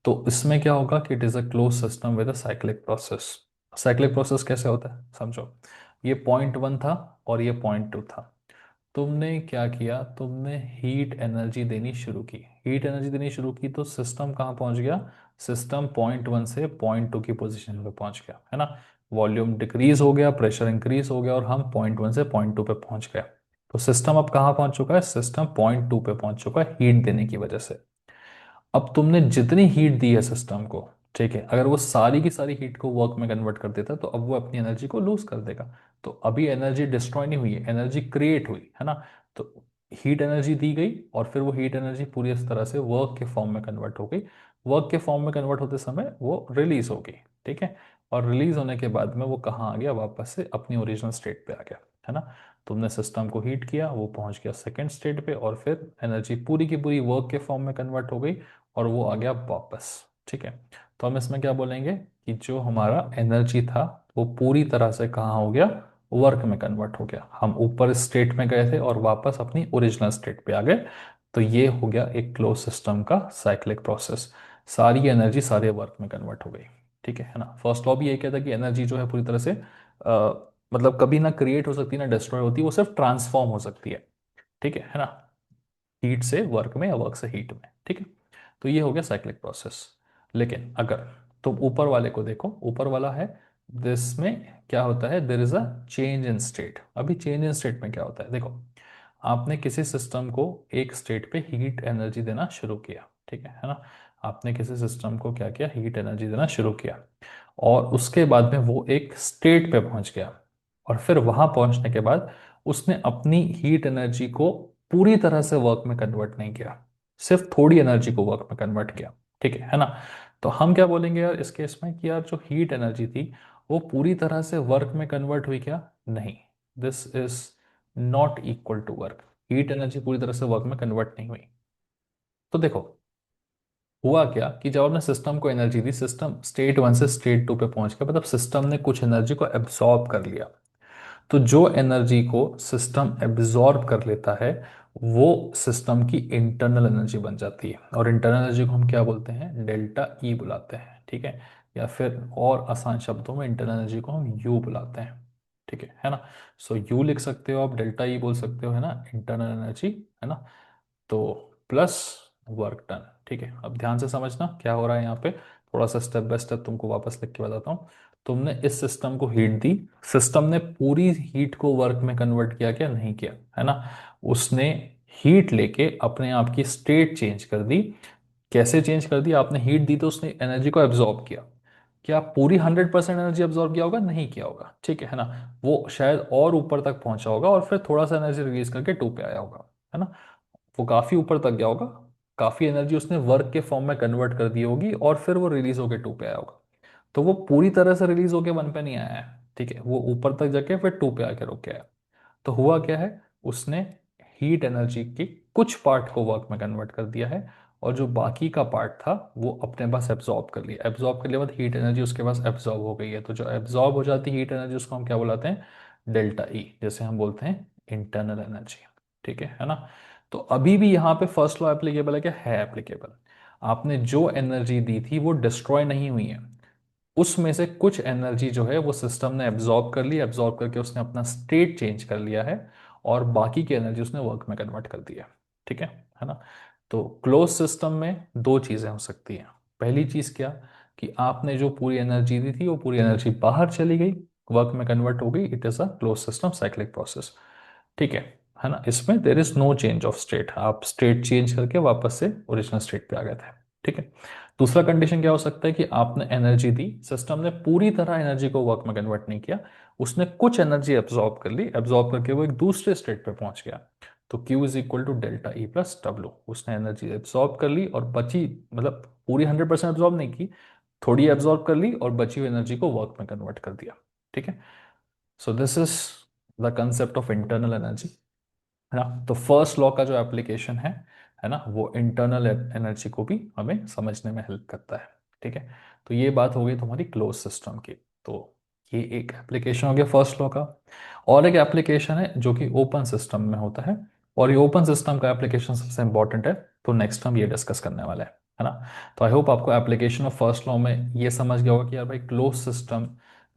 तो इसमें क्या होगा कि it is a close system with a cyclic process. Cyclic process कैसे होता है समझो। ये पॉइंट वन था और ये पॉइंट टू था। तुमने क्या किया, तुमने हीट एनर्जी देनी शुरू की, हीट एनर्जी देनी शुरू की, तो सिस्टम कहाँ पहुंच गया? सिस्टम पॉइंट वन से पॉइंट टू की पोजीशन पे पहुंच गया, है ना। वॉल्यूम डिक्रीज हो गया, प्रेशर इंक्रीज हो गया, और हम पॉइंट वन से पॉइंट टू पे पहुंच गए। तो सिस्टम अब कहाँ पहुंच चुका है? सिस्टम पॉइंट टू पे पहुंच चुका है हीट देने की वजह से। अब तुमने जितनी हीट दी है सिस्टम को, ठीक है, अगर वो सारी की सारी हीट को वर्क में कन्वर्ट कर देता तो अब वो अपनी एनर्जी को लूज कर देगा। तो अभी एनर्जी डिस्ट्रॉय नहीं हुई है, एनर्जी क्रिएट हुई है ना। तो हीट एनर्जी दी गई, और फिर वो हीट एनर्जी पूरी इस तरह से वर्क के फॉर्म में कन्वर्ट हो गई। वर्क के फॉर्म में कन्वर्ट होते समय वो रिलीज हो गई। ठीक है। और रिलीज होने के बाद में वो कहाँ आ गया? वापस से अपनी ओरिजिनल स्टेट पे आ गया, है ना। तुमने सिस्टम को हीट किया, वो पहुंच गया सेकेंड स्टेट पे, और फिर एनर्जी पूरी की पूरी वर्क के फॉर्म में कन्वर्ट हो गई, और वो आ गया वापस। ठीक है। तो हम इसमें क्या बोलेंगे कि जो हमारा एनर्जी था वो पूरी तरह से कहाँ हो गया? वर्क में कन्वर्ट हो गया। हम ऊपर स्टेट में गए थे और वापस अपनी ओरिजिनल स्टेट पे आ गए। तो ये हो गया एक क्लोज सिस्टम का साइक्लिक प्रोसेस। सारी एनर्जी सारे वर्क में कन्वर्ट हो गई। ठीक है ना। फर्स्ट लॉ भी यही कहता है कि एनर्जी जो है पूरी तरह से मतलब कभी ना क्रिएट हो सकती ना डिस्ट्रॉय होती, वो सिर्फ ट्रांसफॉर्म हो सकती है। ठीक है ना। हीट से वर्क में या वर्क से हीट में। ठीक है। तो ये हो गया साइक्लिक प्रोसेस। लेकिन अगर तुम ऊपर वाले को देखो, ऊपर वाला है, दिस में क्या होता है, देर is a change in state. अभी चेंज इन स्टेट में क्या होता है, देखो आपने किसी सिस्टम को एक स्टेट पे हीट एनर्जी देना शुरू किया, ठीक है ना। आपने किसी सिस्टम को क्या किया, हीट एनर्जी देना शुरू किया, और उसके बाद में वो एक स्टेट पे पहुंच गया, और फिर वहां पहुंचने के बाद उसने अपनी हीट एनर्जी को पूरी तरह से वर्क में कन्वर्ट नहीं किया, सिर्फ थोड़ी एनर्जी को वर्क में कन्वर्ट किया, ठीक है ना। तो हम क्या बोलेंगे यार इस केस में कि यार जो हीट एनर्जी थी वो पूरी तरह से वर्क में कन्वर्ट हुई क्या, नहीं, this is not equal to work. Heat energy पूरी तरह से वर्क में कन्वर्ट नहीं हुई। तो देखो हुआ क्या कि जब आपने सिस्टम को एनर्जी दी, सिस्टम स्टेट वन से स्टेट टू पे पहुंच गया, मतलब सिस्टम ने कुछ एनर्जी को एब्सॉर्ब कर लिया। तो जो एनर्जी को सिस्टम एब्जॉर्ब कर लेता है वो सिस्टम की इंटरनल एनर्जी बन जाती है, और इंटरनल एनर्जी को हम क्या बोलते हैं, डेल्टा ई बुलाते हैं, ठीक है। या फिर और आसान शब्दों में इंटरनल एनर्जी को हम यू बुलाते हैं, ठीक है ना। सो यू लिख सकते हो आप, डेल्टा ई बोल सकते हो, है ना, इंटरनल एनर्जी, है ना। तो प्लस वर्क डन, ठीक है। अब ध्यान से समझना क्या हो रहा है यहाँ पे, थोड़ा सा स्टेप बाय स्टेप तुमको वापस लिख के बताता हूँ। तुमने इस सिस्टम को हीट दी, सिस्टम ने पूरी हीट को वर्क में कन्वर्ट किया क्या, नहीं किया, है ना। उसने हीट लेके अपने आप की स्टेट चेंज कर दी। कैसे चेंज कर दी, आपने हीट दी तो उसने एनर्जी को एब्जॉर्ब किया। क्या पूरी 100% एनर्जी एब्जॉर्ब किया होगा, नहीं किया होगा, ठीक है ना। वो शायद और ऊपर तक पहुंचा होगा और फिर थोड़ा सा एनर्जी रिलीज करके टू पे आया होगा, है ना। वो काफी ऊपर तक गया होगा, काफी एनर्जी उसने वर्क के फॉर्म में कन्वर्ट कर दी होगी, और फिर वो रिलीज होके टू पे आया होगा। तो वो पूरी तरह से रिलीज होके वन पे नहीं आया है, ठीक है, वो ऊपर तक जाके फिर टू पे आके रुक गया है। तो हुआ क्या है, उसने हीट एनर्जी के कुछ पार्ट को वर्क में कन्वर्ट कर दिया है, और जो बाकी का पार्ट था वो अपने पास एब्जॉर्ब कर लिया, एब्जॉर्ब कर लिया बाद हीट एनर्जी उसके पास एब्जॉर्ब हो गई है। तो जो एब्जॉर्ब हो जाती है हीट एनर्जी उसको हम क्या बुलाते हैं, डेल्टा ई, जैसे हम बोलते हैं इंटरनल एनर्जी, ठीक है ना। तो अभी भी यहाँ पे फर्स्ट लॉ एप्लीकेबल है क्या, है एप्लीकेबल। आपने जो एनर्जी दी थी वो डिस्ट्रॉय नहीं हुई है, उसमें से कुछ एनर्जी जो है वो सिस्टम ने एब्जॉर्ब कर ली, एब्जॉर्ब करके उसने अपना स्टेट चेंज कर लिया है, और बाकी की एनर्जी उसने वर्क में कन्वर्ट कर दी है, ठीक है ना। तो क्लोज सिस्टम में दो चीजें हो सकती हैं। पहली चीज क्या, कि आपने जो पूरी एनर्जी दी थी वो पूरी एनर्जी बाहर चली गई, वर्क में कन्वर्ट हो गई, it is a close system cyclic process, ठीक है ना। इसमें there is no change of state, आप स्टेट चेंज करके वापस से ओरिजिनल स्टेट पे आ गए थे, ठीक है। दूसरा कंडीशन क्या हो सकता है कि आपने एनर्जी दी, सिस्टम ने पूरी तरह एनर्जी को वर्क में कन्वर्ट नहीं किया, उसने कुछ एनर्जी एब्जॉर्ब कर ली, एब्जॉर्ब करके वो एक दूसरे स्टेट पे पहुंच गया। तो Q is equal to delta E plus W, उसने एनर्जी एब्जॉर्ब कर ली और बची, मतलब पूरी 100% एब्जॉर्ब नहीं की, थोड़ी एब्जॉर्ब कर ली और बची हुई एनर्जी को वर्क में कन्वर्ट कर दिया, ठीक है। सो this is the concept of internal energy, है ना। तो फर्स्ट लॉ का जो एप्लीकेशन है ना, वो इंटरनल एनर्जी को भी हमें समझने में हेल्प करता है, ठीक है। तो ये बात हो गई तुम्हारी क्लोज सिस्टम की। तो ये एक एप्लीकेशन हो गया फर्स्ट लॉ का। और एक एप्लीकेशन है जो कि ओपन सिस्टम में होता है, और ये ओपन सिस्टम का एप्लीकेशन सबसे इंपॉर्टेंट है, तो नेक्स्ट हम ये डिस्कस करने वाले हैं, है ना। तो आई होप आपको एप्लीकेशन ऑफ फर्स्ट लॉ में ये समझ गया होगा कि यार भाई क्लोज सिस्टम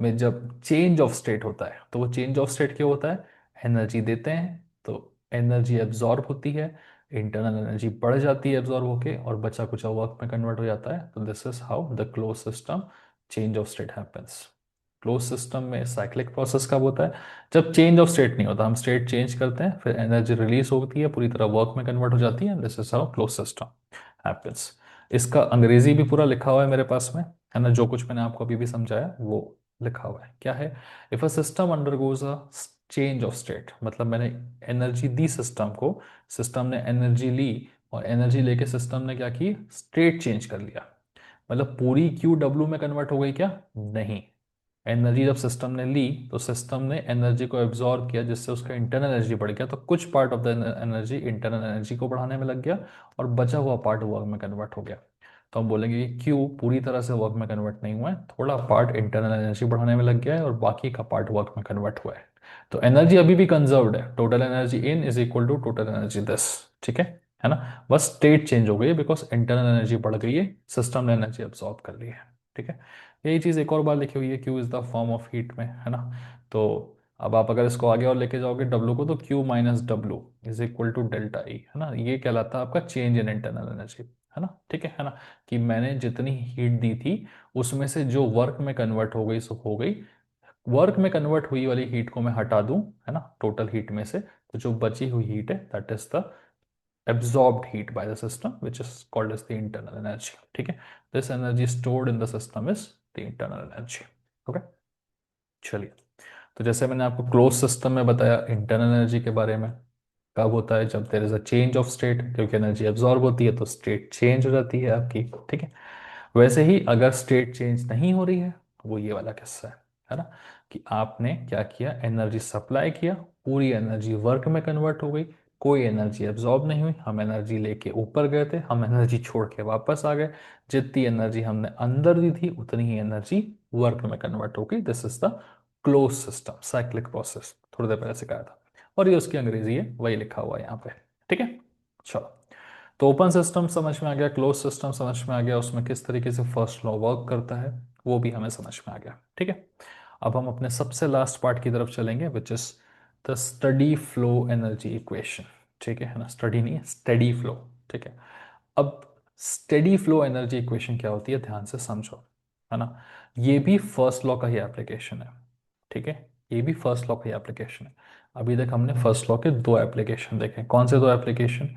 में जब चेंज ऑफ स्टेट होता है तो वो चेंज ऑफ स्टेट क्यों होता है, एनर्जी देते हैं तो एनर्जी एब्जॉर्ब होती है, इंटरनल एनर्जी बढ़ जाती है एब्जॉर्ब होके, और बचा कुचा वर्क में कन्वर्ट हो जाता है। तो this is how the close system change of state happens. Close system में साइक्लिक प्रोसेस कब होता है, जब चेंज ऑफ स्टेट नहीं होता, हम स्टेट चेंज करते हैं फिर एनर्जी रिलीज होती है, पूरी तरह वर्क में कन्वर्ट हो जाती है, this is how close system happens. इसका अंग्रेजी भी पूरा लिखा हुआ है मेरे पास में, है ना, जो कुछ मैंने आपको अभी भी समझाया वो लिखा हुआ है। क्या है, if a system undergoes a change of state, मतलब मैंने एनर्जी दी सिस्टम को, सिस्टम ने एनर्जी ली, और एनर्जी लेके सिस्टम ने क्या की, स्टेट चेंज कर लिया, मतलब पूरी क्यू डब्ल्यू में कन्वर्ट हो गई क्या, नहीं। एनर्जी जब सिस्टम ने ली तो सिस्टम ने एनर्जी को एब्जॉर्ब किया, जिससे उसका इंटरनल एनर्जी बढ़ गया, तो कुछ part of the energy internal energy को बढ़ाने में लग गया, और बचा हुआ पार्ट वर्क में कन्वर्ट हो गया। तो हम बोलेंगे कि क्यू पूरी तरह से वर्क में कन्वर्ट नहीं हुआ है, थोड़ा पार्ट इंटरनल एनर्जी बढ़ाने में लग गया है और बाकी का पार्ट वर्क में कन्वर्ट हुआ है। तो एनर्जी अभी भी कंजर्व्ड है, total energy in is equal to total energy this, ठीक है ना। बस स्टेट चेंज हो गई है बिकॉज इंटरनल एनर्जी बढ़ गई है, सिस्टम ने एनर्जी एब्सॉर्ब कर ली है, ठीक है। यही चीज़ एक और बार लिखी हुई है, Q is the form of heat में, है ना। तो अब आप अगर इसको आगे और लेके जाओगे डब्ल्यू को, तो Q minus W is equal to delta E, है ना, ये कहलाता है आपका चेंज इन इंटरनल एनर्जी। है ना, ठीक है ना, कि मैंने जितनी हीट दी थी उसमें से जो वर्क में कन्वर्ट हो गई सो हो गई, वर्क में कन्वर्ट हुई वाली हीट को मैं हटा दूं, है ना, टोटल हीट में से, तो जो बची हुई हीट है that is the absorbed heat by the system which is called as the internal energy, ठीक है, this energy stored in the system is the internal energy। Okay, चलिए, तो जैसे मैंने आपको क्लोज सिस्टम में बताया इंटरनल एनर्जी के बारे में, कब होता है, जब there is a change of state, क्योंकि एनर्जी एब्जॉर्ब होती है तो स्टेट चेंज हो जाती है आपकी, ठीक है। वैसे ही अगर स्टेट चेंज नहीं हो रही है, वो ये वाला किस्सा है ना, कि आपने क्या किया, एनर्जी सप्लाई किया, पूरी एनर्जी वर्क में कन्वर्ट हो गई, कोई एनर्जी एब्जॉर्ब नहीं हुई, हम एनर्जी लेके ऊपर गए थे, हम एनर्जी छोड़ के वापस आ गए, जितनी एनर्जी हमने अंदर दी थी उतनी ही एनर्जी वर्क में कन्वर्ट हो गई। This is the close system, cyclic process, थोड़ी देर पहले सिखाया था, और ये उसकी अंग्रेजी है, वही लिखा हुआ है यहाँ पे, ठीक है। चलो, तो ओपन सिस्टम समझ में आ गया, क्लोज सिस्टम समझ में आ गया, उसमें किस तरीके से फर्स्ट लॉ वर्क करता है वो भी हमें समझ में आ गया, ठीक है। अब हम अपने सबसे लास्ट पार्ट की तरफ चलेंगे विच is the steady flow energy equation, ठीक है ना, स्टडी नहीं, स्टडी फ्लो, ठीक है। अब स्टेडी फ्लो एनर्जी इक्वेशन क्या होती है, ध्यान से समझो, है ना, ये भी फर्स्ट लॉ का ही एप्लीकेशन है, ठीक है, ये भी फर्स्ट लॉ का ही एप्लीकेशन है। अभी तक हमने फर्स्ट लॉ के दो एप्लीकेशन देखे, कौन से दो एप्लीकेशन,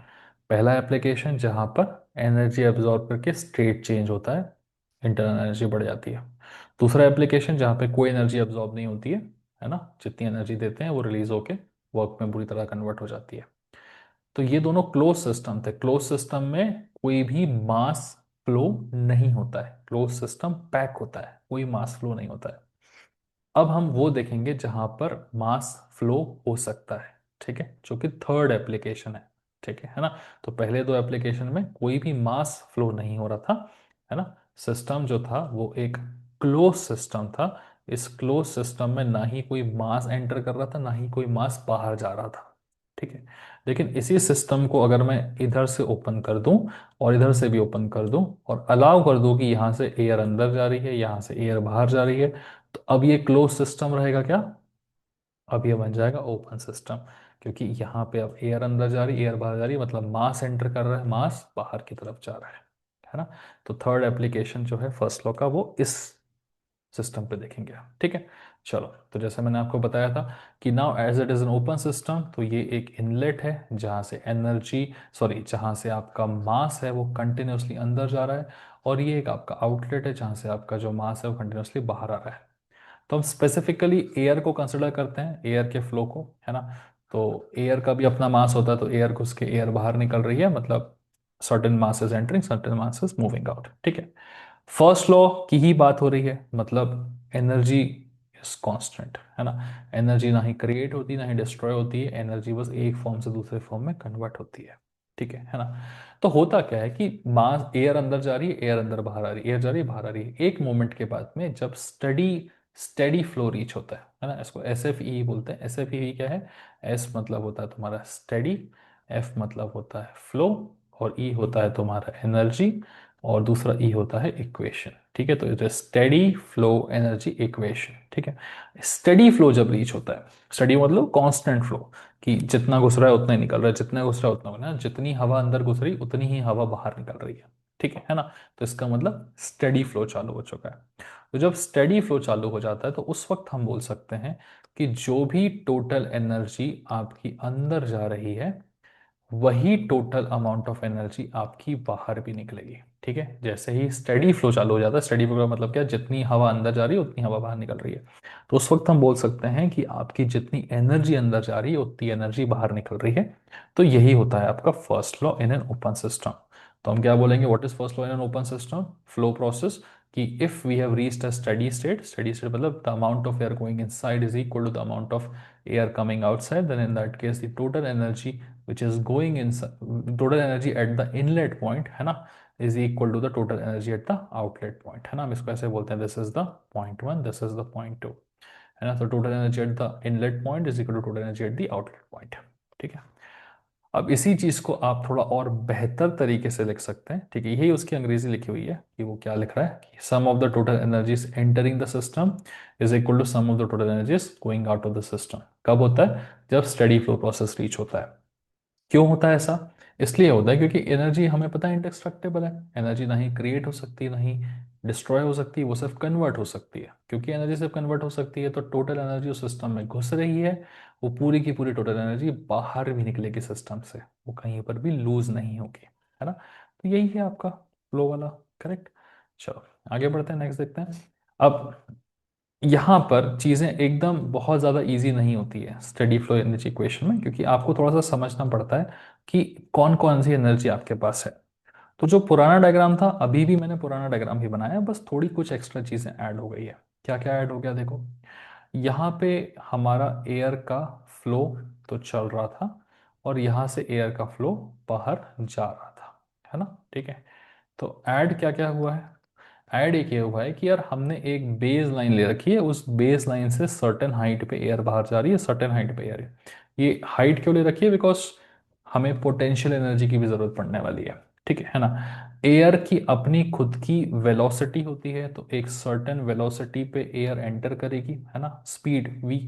पहला एप्लीकेशन जहां पर एनर्जी एब्जॉर्ब करके स्टेट चेंज होता है, इंटरनल एनर्जी बढ़ जाती है, दूसरा एप्लीकेशन जहां पे कोई एनर्जी एब्जॉर्ब नहीं होती है ना, जितनी एनर्जी देते हैं वो रिलीज होके वर्क में बुरी तरह कन्वर्ट हो जाती है। तो ये दोनों क्लोज सिस्टम थे, क्लोज सिस्टम में कोई भी मास फ्लो नहीं होता है, क्लोज सिस्टम पैक होता है, कोई मास फ्लो नहीं होता है। अब हम वो देखेंगे जहां पर मास फ्लो हो सकता है, ठीक है, जो कि थर्ड एप्लीकेशन है, ठीक है ना। तो पहले दो एप्लीकेशन में कोई भी मास फ्लो नहीं हो रहा था, है ना, सिस्टम जो था वो एक क्लोज सिस्टम था, इस क्लोज सिस्टम में ना ही कोई मास एंटर कर रहा था ना ही कोई मास बाहर जा रहा था, ठीक है। लेकिन इसी सिस्टम को अगर मैं इधर से ओपन कर दूं और इधर से भी ओपन कर दूं और अलाउ कर दूं कि यहां से एयर अंदर जा रही है, यहां से एयर बाहर जा रही है, तो अब ये क्लोज सिस्टम रहेगा क्या, अब ये बन जाएगा ओपन सिस्टम, क्योंकि यहाँ पे अब एयर अंदर जा रही, एयर बाहर जा रही, मतलब मास एंटर कर रहा है, मास बाहर की तरफ जा रहा है ना। तो थर्ड एप्लीकेशन जो है फर्स्ट लॉ का वो इस सिस्टम पे देखेंगे, ठीक है। चलो, तो जैसे मैंने आपको बताया था कि now as it is an open system, तो ये एक इनलेट है जहाँ से एनर्जी, सॉरी, जहाँ से आपका मास है वो कंटिन्यूसली अंदर जा रहा है, और ये एक आपका आउटलेट है जहाँ से आपका जो मास है वो कंटिन्यूसली बाहर आ रहा है। तो हम स्पेसिफिकली एयर को कंसिडर करते हैं, एयर के फ्लो को, है ना। तो एयर का भी अपना मास होता है, तो एयर घुस के एयर बाहर निकल रही है, मतलब certain mass is entering, certain mass is moving out, ठीक है। फर्स्ट लॉ की ही बात हो रही है, मतलब एनर्जी इज कांस्टेंट, है ना, एनर्जी ना ही क्रिएट होती ना ही डिस्ट्रॉय होती है, एनर्जी बस एक फॉर्म से दूसरे फॉर्म में कन्वर्ट होती है, ठीक है ना। तो होता क्या है कि मास, एयर अंदर जा रही है, एयर अंदर बाहर आ रही है, एयर जा रही है बाहर आ रही है, एक मोमेंट के बाद में जब स्टडी फ्लो रीच होता है ना, इसको एस एफ ई बोलते हैं। एस एफ ई क्या है, एस मतलब होता है तुम्हारा स्टडी, एफ मतलब होता है फ्लो, और ई होता है तुम्हारा एनर्जी, और दूसरा ई होता है इक्वेशन, ठीक है। तो it is steady flow energy equation, ठीक है। स्टेडी फ्लो जब रीच होता है, स्टेडी मतलब कांस्टेंट फ्लो, कि जितना घुस रहा है उतना ही निकल रहा है, जितना घुस रहा है उतना ना, जितनी हवा अंदर घुस रही उतनी ही हवा बाहर निकल रही है, ठीक है ना। तो इसका मतलब स्टेडी फ्लो चालू हो चुका है। तो जब स्टेडी फ्लो चालू हो जाता है तो उस वक्त हम बोल सकते हैं कि जो भी टोटल एनर्जी आपकी अंदर जा रही है वही टोटल अमाउंट ऑफ एनर्जी आपकी बाहर भी निकलेगी, ठीक है। जैसे ही स्टेडी फ्लो चालू हो जाता है, स्टेडी फ्लो का मतलब क्या, जितनी हवा अंदर जा रही है उतनी हवा बाहर निकल रही है, तो उस वक्त हम बोल सकते हैं कि आपकी जितनी एनर्जी अंदर जा रही है उतनी एनर्जी बाहर निकल रही है। तो यही होता है आपका first law in an open system. तो हम क्या बोलेंगे, what is first law in an open system, flow process, कि if we have reached a steady state मतलब the amount of air going inside is equal to the amount of air coming outside, then in that case the total energy which is going in, total energy at the inlet point, है ना, is equal to the total energy at the outlet point, है ना। हम इसको ऐसे बोलते हैं, this is the point one, this is the point two, है ना। तो total energy at the inlet point is equal to total energy at the outlet point, ठीक है। अब इसी चीज को आप थोड़ा और बेहतर तरीके से लिख सकते हैं, ठीक है, यही उसकी अंग्रेजी लिखी हुई है कि वो क्या लिख रहा है, कि sum of the total energies entering the system is equal to sum of the total energies going out of the system. कब होता है, जब स्टेडी फ्लो प्रोसेस रीच होता है। क्यों होता है ऐसा, इसलिए होता है क्योंकि एनर्जी हमें पता है इंडेस्ट्रक्टिबल है। एनर्जी ना ही क्रिएट हो सकती ना ही डिस्ट्रॉय हो सकती, वो सिर्फ कन्वर्ट हो सकती है। क्योंकि एनर्जी सिर्फ कन्वर्ट हो सकती है तो टोटल एनर्जी उस सिस्टम में घुस रही है, वो पूरी की पूरी टोटल एनर्जी बाहर भी निकलेगी सिस्टम से, वो कहीं पर भी लूज नहीं होगी, है ना। तो यही है आपका फ्लो वाला। करेक्ट। चलो आगे बढ़ते हैं, नेक्स्ट देखते हैं। अब यहाँ पर चीज़ें एकदम बहुत ज़्यादा इजी नहीं होती है स्टेडी फ्लो एनर्जी इक्वेशन में, क्योंकि आपको थोड़ा सा समझना पड़ता है कि कौन कौन सी एनर्जी आपके पास है। तो जो पुराना डायग्राम था, अभी भी मैंने पुराना डायग्राम ही बनाया, बस थोड़ी कुछ एक्स्ट्रा चीज़ें ऐड हो गई है। क्या क्या ऐड हो गया देखो। यहाँ पे हमारा एयर का फ्लो तो चल रहा था, और यहाँ से एयर का फ्लो बाहर जा रहा था, है ना। ठीक है। तो ऐड क्या क्या हुआ है। ऐड एक ये हुआ है कि यार हमने एक बेस लाइन ले रखी है, उस बेस लाइन से सर्टेन हाइट पे एयर बाहर जा रही है, सर्टेन हाइट पे एयर। ये हाइट क्यों ले रखी है, बिकॉज हमें पोटेंशियल एनर्जी की भी जरूरत पड़ने वाली है। ठीक है ना। एयर की अपनी खुद की वेलोसिटी होती है, तो एक सर्टेन वेलोसिटी पे एयर एंटर करेगी, है ना, स्पीड v,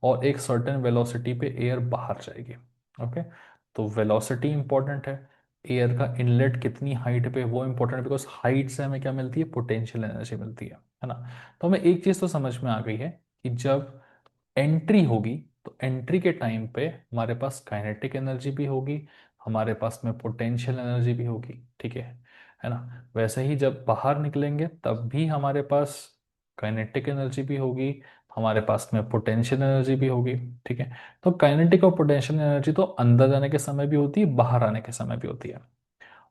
और एक सर्टेन वेलोसिटी पे एयर बाहर जाएगी। ओके। तो वेलोसिटी इंपॉर्टेंट है, एयर का इनलेट कितनी हाइट पे, वो इंपॉर्टेंट है, बिकॉज हाइट से हमें क्या मिलती है, पोटेंशियल एनर्जी मिलती है ना। तो हमें एक चीज तो समझ में आ गई है कि जब एंट्री होगी तो एंट्री के टाइम पे हमारे पास काइनेटिक एनर्जी भी होगी, हमारे पास में पोटेंशियल एनर्जी भी होगी। ठीक है ना। वैसे ही जब बाहर निकलेंगे तब भी हमारे पास काइनेटिक एनर्जी भी होगी, हमारे पास में पोटेंशियल एनर्जी भी होगी। ठीक है। तो काइनेटिक और पोटेंशियल एनर्जी तो अंदर जाने के समय भी होती है, बाहर आने के समय भी होती है।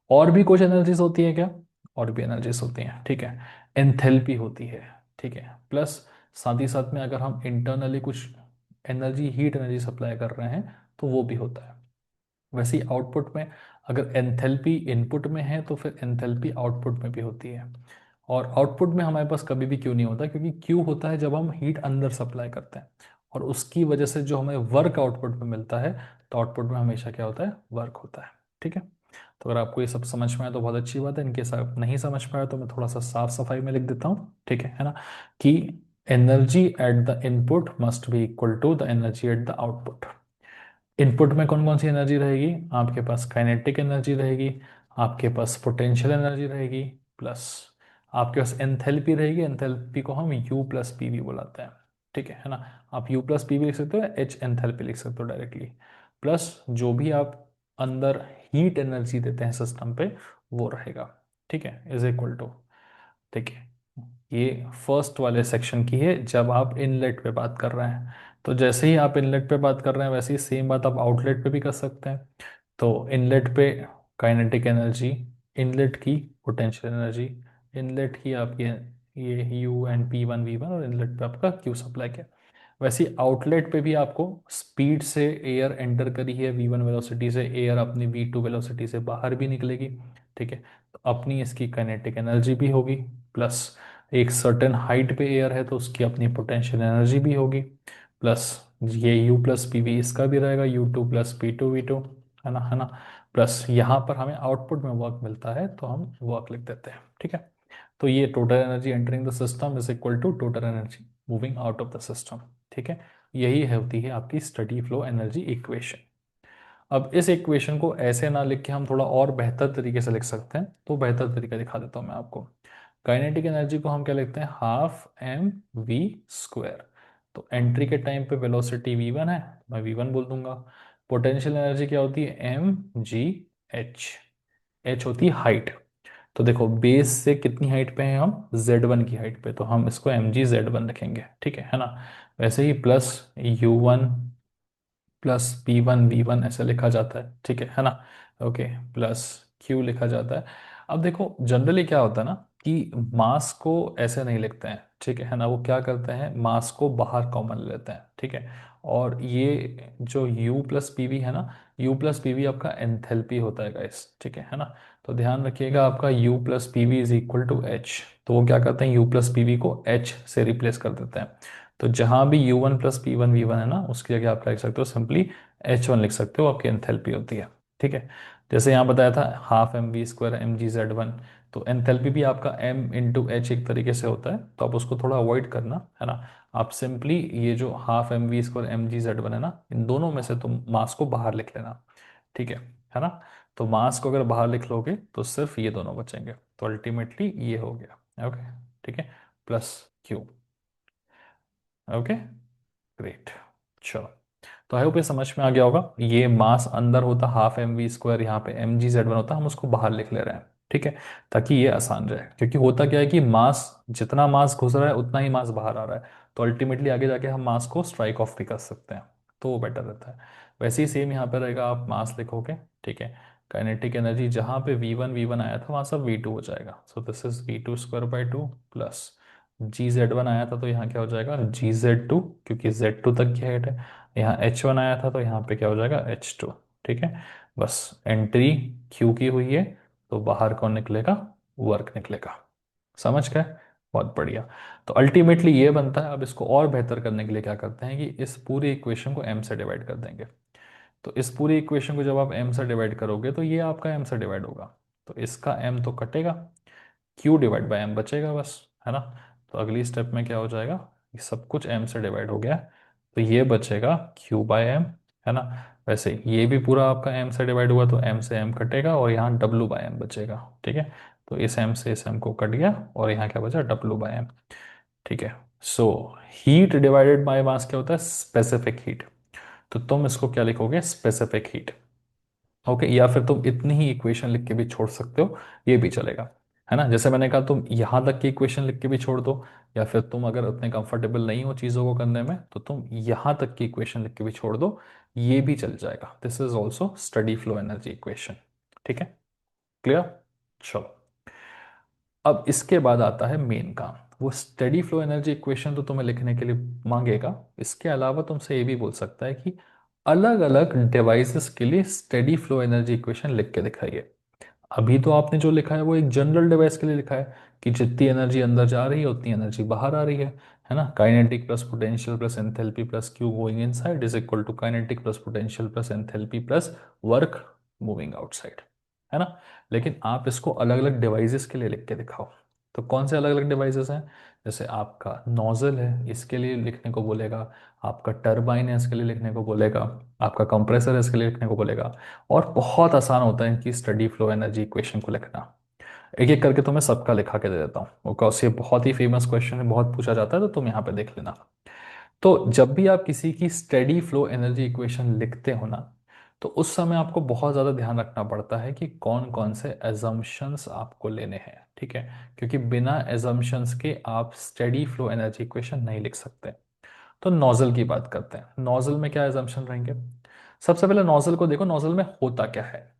और भी कुछ एनर्जीज होती है क्या, और भी एनर्जीज होती हैं। ठीक है। एंथैल्पी होती है। ठीक है। प्लस साथ ही साथ में अगर हम इंटरनली कुछ एनर्जी, हीट एनर्जी सप्लाई कर रहे हैं तो वो भी होता है। वैसे ही आउटपुट में अगर एंथैल्पी इनपुट में है तो फिर एंथैल्पी आउटपुट में भी होती है। और आउटपुट में हमारे पास कभी भी क्यू नहीं होता, क्योंकि क्यू होता है जब हम हीट अंदर सप्लाई करते हैं, और उसकी वजह से जो हमें वर्क आउटपुट में मिलता है, तो आउटपुट में हमेशा क्या होता है, वर्क होता है। ठीक है। तो अगर आपको ये सब समझ में आए तो बहुत अच्छी बात है, इनके साथ नहीं समझ पाया तो मैं थोड़ा सा साफ सफाई में लिख देता हूँ। ठीक है ना, कि energy at the input must be equal to the energy at the output. Input में कौन कौन सी एनर्जी रहेगी, आपके पास काइनेटिक एनर्जी रहेगी, आपके पास पोटेंशियल एनर्जी रहेगी, प्लस आपके पास एंथैल्पी रहेगी। एंथैल्पी को हम U प्लस पी भी बुलाते हैं। ठीक है ना। आप U प्लस पी भी लिख सकते हो, H एंथैल्पी लिख सकते हो डायरेक्टली। प्लस जो भी आप अंदर हीट एनर्जी देते हैं सिस्टम पे, वो रहेगा। ठीक है, इज इक्वल टू। ठीक है। ये फर्स्ट वाले सेक्शन की है, जब आप इनलेट पे बात कर रहे हैं। तो जैसे ही आप इनलेट पे बात कर रहे हैं, वैसे ही सेम बात आप आउटलेट पे भी कर सकते हैं। तो इनलेट पे काइनेटिक एनर्जी, इनलेट की पोटेंशियल एनर्जी, इनलेट की आपकी ये यू एंड P1 V1, और इनलेट पे आपका क्यू सप्लाई किया। वैसे ही आउटलेट पे भी आपको स्पीड से एयर एंटर करी है, V1 वेलोसिटी से, एयर अपनी V2 वेलोसिटी से बाहर भी निकलेगी। ठीक है। तो अपनी इसकी काइनेटिक एनर्जी भी होगी, प्लस एक सर्टेन हाइट पे एयर है तो उसकी अपनी पोटेंशियल एनर्जी भी होगी, प्लस ये U प्लस पी वी इसका भी रहेगा, U2 प्लस P2 V2, है ना। प्लस यहाँ पर हमें आउटपुट में वर्क मिलता है तो हम वर्क लिख देते हैं। ठीक है। तो ये total energy entering the system is equal to total energy moving out of the system. ठीक है। यही है होती है आपकी स्टडी फ्लो एनर्जी इक्वेशन। अब इस इक्वेशन को ऐसे ना लिख के हम थोड़ा और बेहतर तरीके से लिख सकते हैं, तो बेहतर तरीका दिखा देता हूं मैं आपको। काइनेटिक एनर्जी को हम क्या लिखते हैं, हाफ एम वी स्क्वायर। तो एंट्री के टाइम पे वेलोसिटी V1 है, मैं V1 बोल दूंगा। पोटेंशियल एनर्जी क्या होती है, mgh। h होती है हाइट। तो देखो बेस से कितनी हाइट पे हैं हम, Z1 की हाइट पे, तो हम इसको mgz1 लिखेंगे। ठीक है ना। वैसे ही plus U1 plus P1 V1 ऐसे लिखा जाता है। ठीक है ना। ओके। प्लस Q लिखा जाता है। अब देखो जनरली क्या होता है ना, कि मास को ऐसे नहीं लिखते हैं। ठीक है ना। वो क्या करते हैं, मास को बाहर कॉमन लेते हैं। ठीक है। और ये जो U प्लस पी वी है ना, U प्लस पी वी आपका एंथैल्पी होता है गाइस। ठीक है ना। तो ध्यान रखिएगा, आपका U plus P V is equal to H. तो वो क्या करते हैं, U प्लस पी वी को H से रिप्लेस कर देते हैं। तो जहां भी U1 प्लस P1 V1 है ना, उसकी जगह आप लिख सकते हो सिंपली H1 लिख सकते हो, आपकी एंथैल्पी होती है। ठीक है। जैसे यहाँ बताया था half M we square mgz1, तो एंथैल्पी भी आपका m इंटू एच एक तरीके से होता है, तो आप उसको थोड़ा अवॉइड करना, है ना। आप सिंपली ये जो half M we square mgz1 है ना, इन दोनों में से तुम मास को बाहर लिख लेना। ठीक है। है ना। तो मास को अगर बाहर लिख लोगे तो सिर्फ ये दोनों बचेंगे, तो अल्टीमेटली ये हो गया। ओके, ठीक है, प्लस क्यू। Okay, great. चलो, तो आई होप ये समझ में आ गया होगा। ये मास अंदर होता हाफ एम वी स्क्वायर, यहाँ पे एम जी जेड वन होता, हम उसको बाहर लिख ले रहे हैं, ठीक है, ताकि ये आसान रहे। क्योंकि होता क्या है कि मास, जितना मास घुस रहा है उतना ही मास बाहर आ रहा है, तो अल्टीमेटली आगे जाके हम मास को स्ट्राइक ऑफ भी कर सकते हैं, तो वो बेटर रहता है। वैसे ही सेम यहाँ पे रहेगा, आप मास लिखोगे, ठीक है, काइनेटिक एनर्जी जहाँ पे वी वन आया था वहाँ सब वी टू हो जाएगा, सो this is V2² / 2 plus GZ1 आया था तो यहाँ क्या हो जाएगा GZ2, क्योंकि Z2 तक की हाइट है। यहाँ H1 आया था तो यहाँ पे क्या हो जाएगा H2, ठीक है। बस एंट्री Q की हुई है, तो बाहर कौन निकलेगा, वर्क निकलेगा। समझ गए, बहुत बढ़िया। तो अल्टीमेटली ये बनता है। अब इसको और बेहतर करने के लिए क्या करते हैं कि इस पूरी इक्वेशन को m से डिवाइड कर देंगे। तो इस पूरी इक्वेशन को जब आप m से डिवाइड करोगे तो ये आपका m से डिवाइड होगा, तो इसका m तो कटेगा, Q/m बचेगा बस, है ना। तो अगली स्टेप में क्या हो जाएगा, ये सब कुछ m से डिवाइड हो गया, तो ये बचेगा Q/m, है ना। वैसे ये भी पूरा आपका m से डिवाइड हुआ तो m से m कटेगा और यहाँ W/m बचेगा, ठीक है। तो इस m से इस m को कट गया और यहाँ क्या बचा W/m, ठीक है। So heat divided by mass क्या होता है, स्पेसिफिक हीट। तो तुम इसको क्या लिखोगे, स्पेसिफिक हीट। ओके, या फिर तुम इतनी ही इक्वेशन लिख के भी छोड़ सकते हो, ये भी चलेगा, है ना। जैसे मैंने कहा तुम यहां तक की इक्वेशन लिख के भी छोड़ दो, या फिर तुम अगर उतने कंफर्टेबल नहीं हो चीज़ों को करने में तो तुम यहां तक की इक्वेशन लिख के भी छोड़ दो, ये भी चल जाएगा। This is also steady flow energy equation, ठीक है, क्लियर। चलो, अब इसके बाद आता है मेन काम। वो स्टेडी फ्लो एनर्जी इक्वेशन तो तुम्हें लिखने के लिए मांगेगा, इसके अलावा तुमसे ये भी बोल सकता है कि अलग अलग डिवाइसेस के लिए स्टेडी फ्लो एनर्जी इक्वेशन लिख के दिखाइए। अभी तो आपने जो लिखा है वो एक जनरल डिवाइस के लिए लिखा है कि जितनी एनर्जी अंदर जा रही है उतनी एनर्जी बाहर आ रही है ना। Kinetic plus potential plus enthalpy plus Q going inside is equal to kinetic plus potential plus enthalpy plus work moving outside, है ना। लेकिन आप इसको अलग अलग डिवाइसेस के लिए लिख के दिखाओ। तो कौन से अलग अलग डिवाइसेस हैं, जैसे आपका नोजल है इसके लिए लिखने को बोलेगा, आपका टरबाइन है इसके लिए लिखने को बोलेगा, आपका कंप्रेसर है इसके लिए लिखने को बोलेगा। और बहुत आसान होता है कि स्टडी फ्लो एनर्जी इक्वेशन को लिखना। एक एक करके तुम्हें सबका लिखा के दे देता हूँ, बिकॉज ये बहुत ही फेमस क्वेश्चन है, बहुत पूछा जाता है, तो तुम यहाँ पे देख लेना। तो जब भी आप किसी की स्टेडी फ्लो एनर्जी इक्वेशन लिखते हो ना, तो उस समय आपको बहुत ज़्यादा ध्यान रखना पड़ता है कि कौन कौन से एजम्पशंस आपको लेने हैं, ठीक है। क्योंकि बिना एजम्पशंस के आप स्टेडी फ्लो एनर्जी इक्वेशन नहीं लिख सकते। तो नोजल की बात करते हैं, नोजल में क्या एजम्पशन रहेंगे। सबसे पहले नोजल को देखो, नोजल में होता क्या है।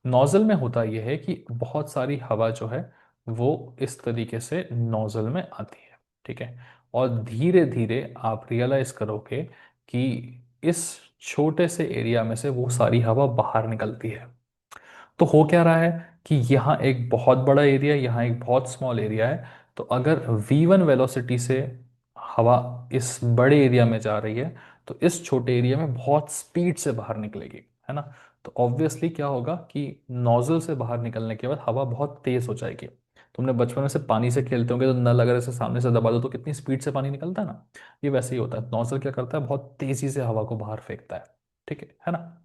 नोजल में होता यह है कि बहुत सारी हवा जो है वो इस तरीके से नोजल में आती है, ठीक है। और धीरे धीरे आप रियलाइज करोगे कि इस छोटे से एरिया में से वो सारी हवा बाहर निकलती है। तो हो क्या रहा है कि यहाँ एक बहुत बड़ा एरिया, यहाँ एक बहुत स्मॉल एरिया है। तो अगर v1 वेलोसिटी से हवा इस बड़े एरिया में जा रही है, तो इस छोटे एरिया में बहुत स्पीड से बाहर निकलेगी, है ना। तो ऑब्वियसली क्या होगा कि नोजल से बाहर निकलने के बाद हवा बहुत तेज हो जाएगी। तुमने बचपन में से पानी से खेलते होंगे तो नल अगर ऐसे सामने से दबा दो तो कितनी स्पीड से पानी निकलता है ना। ये वैसे ही होता है, नोजल क्या करता है, बहुत तेजी से हवा को बाहर फेंकता है, ठीक है ना।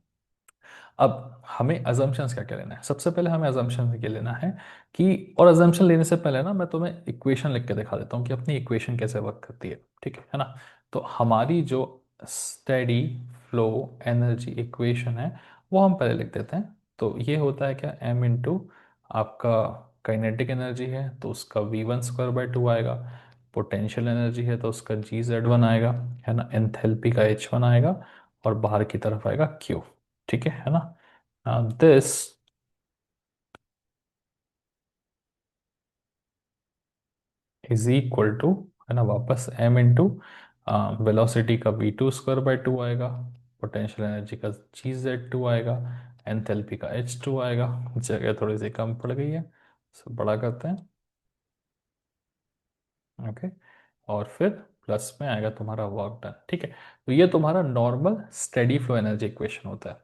अब हमें अजम्पशंस क्या क्या लेना है, सबसे पहले हमें अजम्पशन ये लेना है कि, और अजम्पशन लेने से पहले ना मैं तुम्हें इक्वेशन लिख के दिखा देता हूँ कि अपनी इक्वेशन कैसे वर्क करती है, ठीक है ना। तो हमारी जो स्टेडी फ्लो एनर्जी इक्वेशन है वो हम पहले लिख देते हैं। तो ये होता है क्या, m इंटू आपका काइनेटिक एनर्जी है तो उसका V1² / 2 आएगा, पोटेंशियल एनर्जी है तो उसका GZ1 आएगा, है ना, एंथैल्पी का H1 आएगा, और बाहर की तरफ आएगा Q, ठीक है ना। दिस इज इक्वल टू, है ना, वापस m इंटू वेलोसिटी का V2² / 2 आएगा, पोटेंशियल एनर्जी का GZ2 आएगा, एंथैल्पी का H2 आएगा। जगह थोड़ी सी कम पड़ गई है, सब बड़ा करते हैं, ओके। और फिर प्लस में आएगा तुम्हारा वर्क डन, ठीक है। तो ये तुम्हारा normal steady flow energy equation होता है।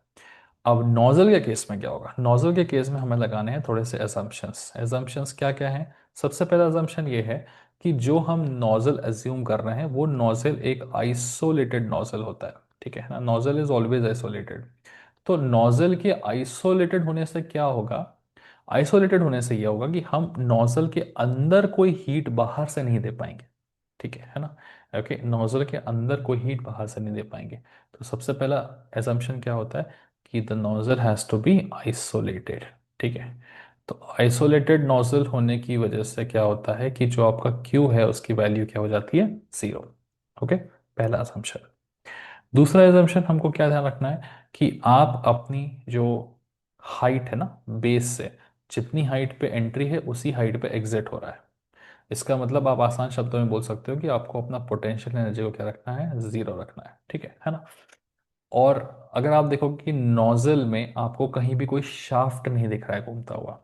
अब नोजल के केस में क्या होगा, नोजल के केस में हमें लगाने हैं थोड़े से एजम्पशंस। एजम्पशंस क्या क्या हैं, सबसे पहला एजम्पशन ये है कि जो हम नोजल एज्यूम कर रहे हैं वो नोजल एक आइसोलेटेड नोजल होता है, ठीक है ना। Nozzle is always isolated. तो नोजल के आइसोलेटेड होने से क्या होगा, आइसोलेटेड होने से यह होगा कि हम नोजल के अंदर कोई हीट बाहर से नहीं दे पाएंगे, ठीक है ना। ओके, नोजल के अंदर कोई हीट बाहर से नहीं दे पाएंगे। तो सबसे पहला एजम्पशन क्या होता है कि the nozzle has to be isolated, ठीक है। तो आइसोलेटेड नोजल होने की वजह से क्या होता है कि जो आपका Q है उसकी वैल्यू क्या हो जाती है, जीरो। ओके, पहला असम्पशन। दूसरा एजम्पशन हमको क्या ध्यान रखना है कि आप अपनी जो हाइट है ना, बेस से जितनी हाइट पे एंट्री है उसी हाइट पे एग्जिट हो रहा है। इसका मतलब आप आसान शब्दों में बोल सकते हो कि आपको अपना पोटेंशियल एनर्जी को क्या रखना है, जीरो रखना है, ठीक है ना। और अगर आप देखोगे कि नोजल में आपको कहीं भी कोई शाफ्ट नहीं दिख रहा है घूमता हुआ,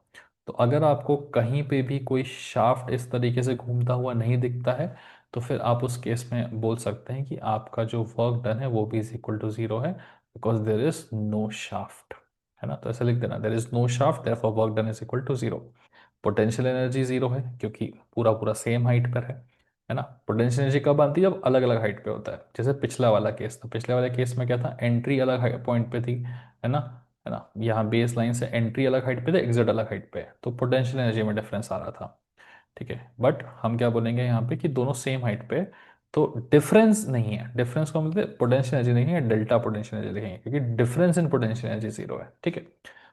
तो अगर आपको कहीं पे भी कोई शाफ्ट इस तरीके से घूमता हुआ नहीं दिखता है, तो फिर आप उस केस में बोल सकते हैं कि आपका जो वर्क डन है वो भी इज इक्वल टू जीरो है, because there is no shaft, है ना। तो ऐसे लिख देना, there is no shaft therefore work done is equal to zero. Potential energy zero है क्योंकि पूरा पूरा सेम हाइट पर है ना। पोटेंशियल एनर्जी कब आती है, जब अलग अलग हाइट पे होता है। जैसे पिछला वाला केस था, पिछले वाले केस में क्या था, एंट्री अलग पॉइंट पे थी, है ना, है ना। यहाँ बेस लाइन से एंट्री अलग हाइट पे थे, एग्जिट अलग हाइट पे है, तो पोटेंशियल एनर्जी में डिफरेंस आ रहा था, ठीक है। बट हम क्या बोलेंगे यहाँ पे कि दोनों सेम हाइट पे, तो डिफरेंस नहीं है। डिफरेंस को मतलब पोटेंशियल एनर्जी नहीं है, डेल्टा पोटेंशियल एनर्जी लिखेंगे क्योंकि difference in potential energy zero है, ठीक है।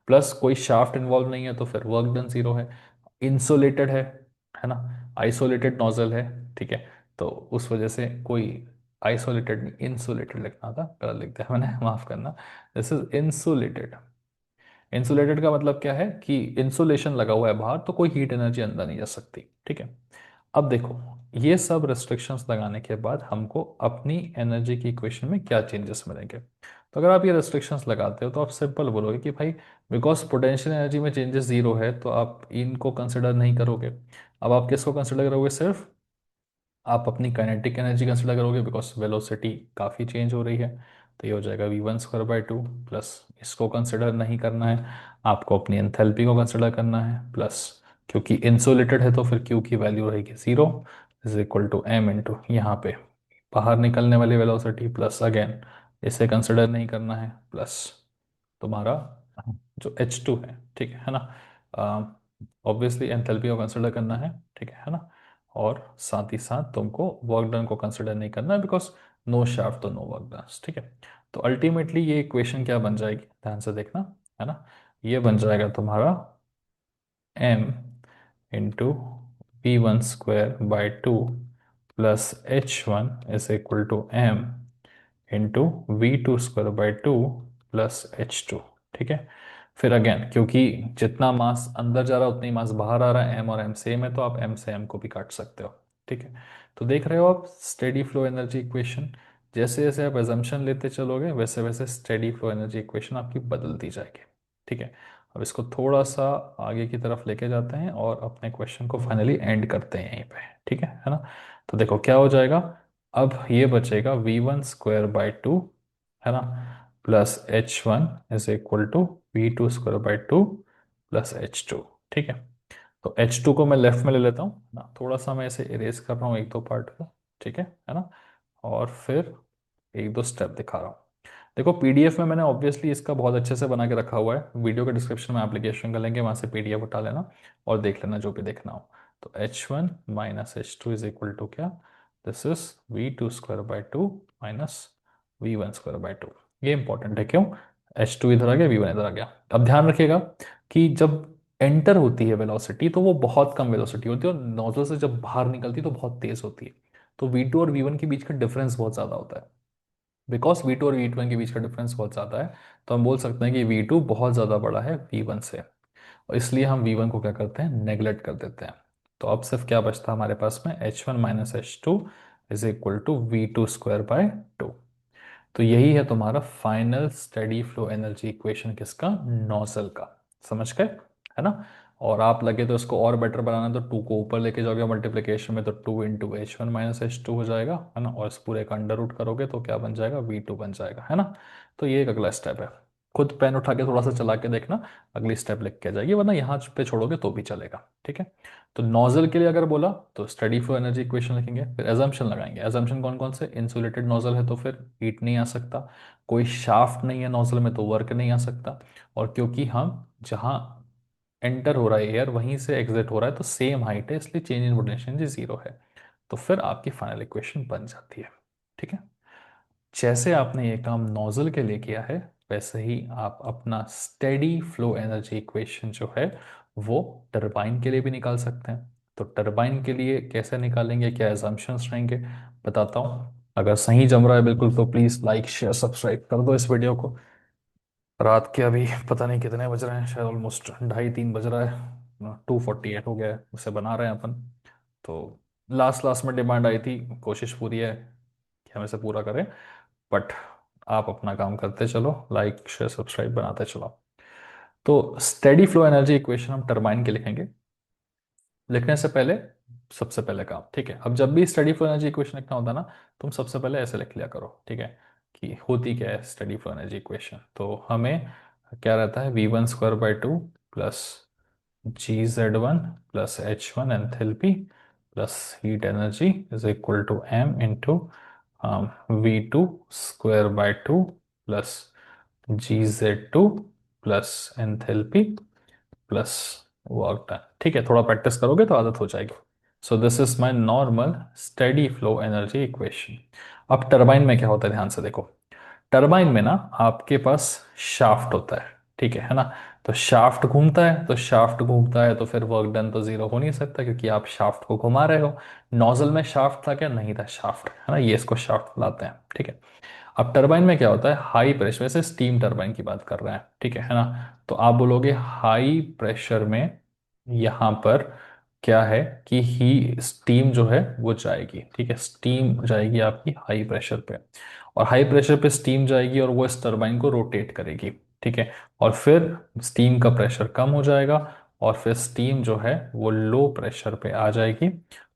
प्लस कोई शाफ्ट इन्वॉल्व नहीं है तो फिर वर्क डन जीरो है। इंसुलेटेड है ना, आइसोलेटेड नोजल है, ठीक है। तो उस वजह से कोई आइसोलेटेड नहीं, इंसुलेटेड लिखना था, गलत लिख दिया मैंने, माफ करना। This is insulated. इंसुलेटेड का मतलब क्या है कि इंसुलेशन लगा हुआ है बाहर, तो कोई हीट एनर्जी अंदर नहीं जा सकती, ठीक है। अब देखो, ये सब रेस्ट्रिक्शंस लगाने के बाद हमको अपनी एनर्जी की इक्वेशन में क्या चेंजेस मिलेंगे। तो अगर आप ये रेस्ट्रिक्शंस लगाते हो तो आप सिंपल बोलोगे कि भाई बिकॉज पोटेंशियल एनर्जी में चेंजेस जीरो है तो आप इनको कंसिडर नहीं करोगे। अब आप किसको कंसिडर करोगे, सिर्फ आप अपनी काइनेटिक एनर्जी कंसिडर करोगे बिकॉज वेलोसिटी काफ़ी चेंज हो रही है। तो ये हो जाएगा v1 स्क्वायर बाई 2 प्लस, इसको कंसिडर नहीं करना है, आपको अपनी एंथैल्पी को कंसिडर करना है प्लस, क्योंकि इंसुलेटेड है तो फिर Q की वैल्यू रहेगी zero, is equal to m into यहाँ पे बाहर निकलने वाली वेलोसिटी प्लस अगेन इसे कंसिडर नहीं करना है, प्लस तुम्हारा जो H2 है, ठीक है ना। ऑब्वियसली एंथैल्पी को कंसिडर करना है, ठीक है ना। और साथ ही साथ तुमको वर्क डन को कंसिडर नहीं करना है बिकॉज नो शाफ्ट तो नो वर्क डन, ठीक है। तो अल्टीमेटली ये इक्वेशन क्या बन जाएगी, ध्यान से देखना, है ना। ये बन जाएगा तुम्हारा m into v1 square by 2 plus h1 is equal to m into v2 square by 2 plus h2, ठीक है। फिर अगेन क्योंकि जितना मास अंदर जा रहा है उतना ही मास बाहर आ रहा है, m और m सेम है तो आप m से m को भी काट सकते हो, ठीक है। तो देख रहे हो आप स्टेडी फ्लो एनर्जी इक्वेशन, जैसे जैसे आप एजम्पशन लेते चलोगे वैसे वैसे स्टेडी फ्लो एनर्जी इक्वेशन आपकी बदलती जाएगी, ठीक है। अब इसको थोड़ा सा आगे की तरफ लेके जाते हैं और अपने क्वेश्चन को फाइनली एंड करते हैं यहीं पे, ठीक है ना। तो देखो क्या हो जाएगा, अब ये बचेगा v1 स्क्वायर बाई 2, है ना, plus h1 is equal to v2 square by 2 plus h2, ठीक है। तो H2 को मैं लेफ्ट में ले लेता हूँ ना, थोड़ा सा मैं इसे इरेज कर रहा हूँ एक दो पार्ट को, ठीक है ना। और फिर एक दो स्टेप दिखा रहा हूँ। देखो पीडीएफ में मैंने ऑब्वियसली इसका बहुत अच्छे से बना के रखा हुआ है, वीडियो के डिस्क्रिप्शन में एप्लीकेशन का लिंक है, वहाँ से पीडीएफ उठा लेना और देख लेना जो भी देखना हो। तो H1 minus H2 is equal to क्या, this is v2 square by 2 minus v1 square by 2। ये इंपॉर्टेंट है, क्यों, H2 इधर आ गया, v1 इधर आ गया। अब ध्यान रखिएगा कि जब एंटर होती है वेलोसिटी तो वो बहुत कम वेलोसिटी होती है और नोजल से जब बाहर निकलती है तो बहुत तेज होती है। तो V2 और V1 के बीच का डिफरेंस बहुत ज़्यादा होता है। बिकॉज V2 और V1 के बीच का डिफरेंस बहुत ज़्यादा है, तो हम बोल सकते हैं कि V2 बहुत ज़्यादा बड़ा है V1 से, और इसलिए हम V1 को क्या करते हैं, नेग्लेक्ट कर देते हैं। तो अब सिर्फ क्या बचता है हमारे पास में, H1 minus H2 is equal to v2 square by 2। तो यही है तुम्हारा final steady flow energy equation किसका, नोजल का। समझ गए, है ना। और आप लगे तो इसको और बेटर बनाना तो 2 को ऊपर लेके जाओगे मल्टीप्लिकेशन में, तो 2 इंटू H1 माइनस H2 हो जाएगा, है ना। और इस पूरे का अंडर रूट करोगे तो क्या बन जाएगा, V2 बन जाएगा, है ना। तो ये एक अगला स्टेप है। खुद पेन उठा के थोड़ा सा चला के देखना, अगली स्टेप लिख के आ जाएगी, वरना यहाँ पे छोड़ोगे तो भी चलेगा। ठीक है। तो नोजल के लिए अगर बोला तो स्टेडी फ्लो एनर्जी इक्वेशन लिखेंगे, फिर एजम्पशन लगाएंगे। एजम्पशन कौन कौन से, इंसुलेटेड नोजल है तो फिर हीट नहीं आ सकता, कोई शाफ्ट नहीं है नोजल में तो वर्क नहीं आ सकता, और क्योंकि हम जहाँ एंटर हो रहा है एयर वहीं से एग्जिट हो रहा है तो सेम हाइट है, इसलिए change in potential energy zero है। तो फिर आपकी फाइनल इक्वेशन बन जाती है। ठीक है। जैसे आपने ये काम नोजल के लिए किया है, वैसे ही आप अपना स्टेडी फ्लो एनर्जी इक्वेशन जो है वो टरबाइन के लिए भी निकाल सकते हैं। तो टरबाइन के लिए कैसे निकालेंगे, क्या एजम्पशंस रहेंगे, बताता हूँ। अगर सही जम रहा है बिल्कुल तो प्लीज़ लाइक शेयर सब्सक्राइब कर दो इस वीडियो को। रात के अभी पता नहीं कितने बज रहे हैं, शायद ऑलमोस्ट 2:30-3 बज रहा है, 2:48 हो गया है, उसे बना रहे हैं अपन। तो लास्ट लास्ट में डिमांड आई थी, कोशिश पूरी है कि हम इसे पूरा करें, बट आप अपना काम करते चलो, लाइक शेयर सब्सक्राइब बनाते चलो। तो स्टेडी फ्लो एनर्जी इक्वेशन हम टरबाइन के लिखेंगे। लिखने से पहले सबसे पहले काम, ठीक है, अब जब भी स्टडी फ्लो एनर्जी इक्वेशन लिखना होता है ना, तुम सबसे पहले ऐसे लिख लिया करो। ठीक है, कि होती क्या है स्टडी फ्लो एनर्जी इक्वेशन, तो हमें क्या रहता है, v1² by 2 plus gz1 plus h1 enthalpy plus heat energy is equal to m into v2² by 2 plus gz2 plus enthalpy plus work done. ठीक है, थोड़ा प्रैक्टिस करोगे तो आदत हो जाएगी। So this is my normal steady flow energy equation. अब टरबाइन में क्या होता है, ध्यान से देखो। टरबाइन में ना आपके पास शाफ्ट होता है, ठीक है ना। तो शाफ्ट घूमता है, तो शाफ्ट घूमता है तो फिर वर्क डन तो जीरो हो नहीं सकता, क्योंकि आप शाफ्ट को घुमा रहे हो। नोजल में शाफ्ट था क्या, नहीं था, शाफ्ट है ना, ये इसको शाफ्ट बुलाते हैं। ठीक है। अब टरबाइन में क्या होता है, हाई प्रेशर, वैसे स्टीम टरबाइन की बात कर रहे हैं, ठीक है ना। तो आप बोलोगे हाई प्रेशर में यहाँ पर क्या है कि ही स्टीम जो है वो जाएगी, ठीक है, स्टीम जाएगी आपकी हाई प्रेशर पे, और हाई प्रेशर पे स्टीम जाएगी और वो इस टरबाइन को रोटेट करेगी। ठीक है। और फिर स्टीम का प्रेशर कम हो जाएगा, और फिर स्टीम जो है वो लो प्रेशर पे आ जाएगी,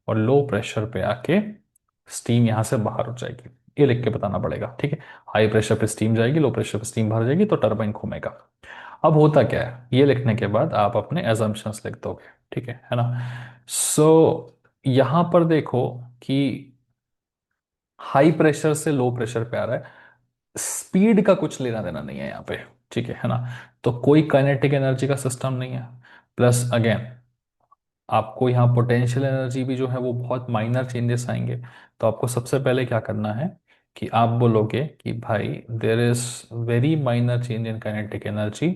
और लो प्रेशर पे आके स्टीम यहाँ से बाहर हो जाएगी। ये लिख के बताना पड़ेगा, ठीक है। हाई प्रेशर पे स्टीम जाएगी, लो प्रेशर पे स्टीम बाहर जाएगी, तो टरबाइन घूमेगा। अब होता क्या है, ये लिखने के बाद आप अपने एजम्पशंस लिख दोगे, ठीक है ना। सो यहां पर देखो कि हाई प्रेशर से लो प्रेशर पे आ रहा है, स्पीड का कुछ लेना देना नहीं है यहाँ पे, ठीक है ना। तो कोई काइनेटिक एनर्जी का सिस्टम नहीं है। प्लस अगेन आपको यहाँ पोटेंशियल एनर्जी भी जो है वो बहुत माइनर चेंजेस आएंगे। तो आपको सबसे पहले क्या करना है कि आप बोलोगे कि भाई there is very minor change in kinetic energy,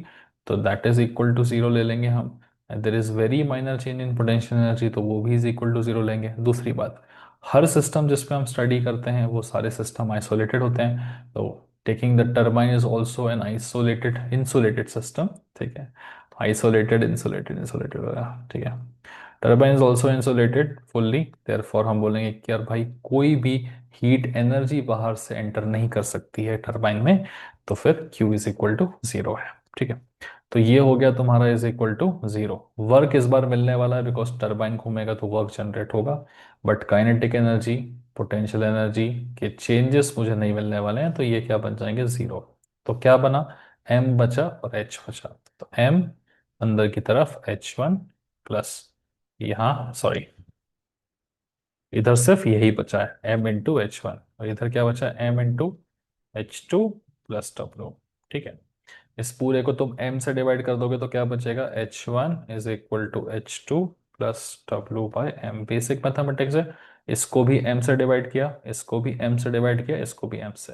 तो that is equal to zero ले लेंगे हम। There is very minor change in potential energy, तो वो भी इज इक्वल टू जीरो लेंगे। दूसरी बात, हर सिस्टम जिसपे हम स्टडी करते हैं वो सारे सिस्टम आइसोलेटेड होते हैं, तो taking the turbine is also an isolated insulated system. ठीक है, आइसोलेटेड इंसुलेटेड इंसुलेटेड वगैरह, ठीक है। Turbine is also insulated fully, therefore हम बोलेंगे कि यार भाई कोई भी हीट एनर्जी बाहर से एंटर नहीं कर सकती है टर्बाइन में, तो फिर Q is equal to zero है। ठीक है, तो ये हो गया तुम्हारा is equal to zero. Work इस बार मिलने वाला है बिकॉज टर्बाइन घूमेगा तो वर्क जनरेट होगा, but kinetic energy potential energy के चेंजेस मुझे नहीं मिलने वाले हैं, तो ये क्या बन जाएंगे, जीरो। तो क्या बना, M बचा और H बचा, तो M अंदर की तरफ H1 प्लस, यहाँ सॉरी, इधर सिर्फ यही बचा है M×H1, और इधर क्या बचा है, M×H2 प्लस W। ठीक है, इस पूरे को तुम M से डिवाइड कर दोगे तो क्या बचेगा, H1 is equal to H2 plus W/M। Basic mathematics है। इसको भी M से डिवाइड किया, इसको भी M से डिवाइड किया, इसको भी M से,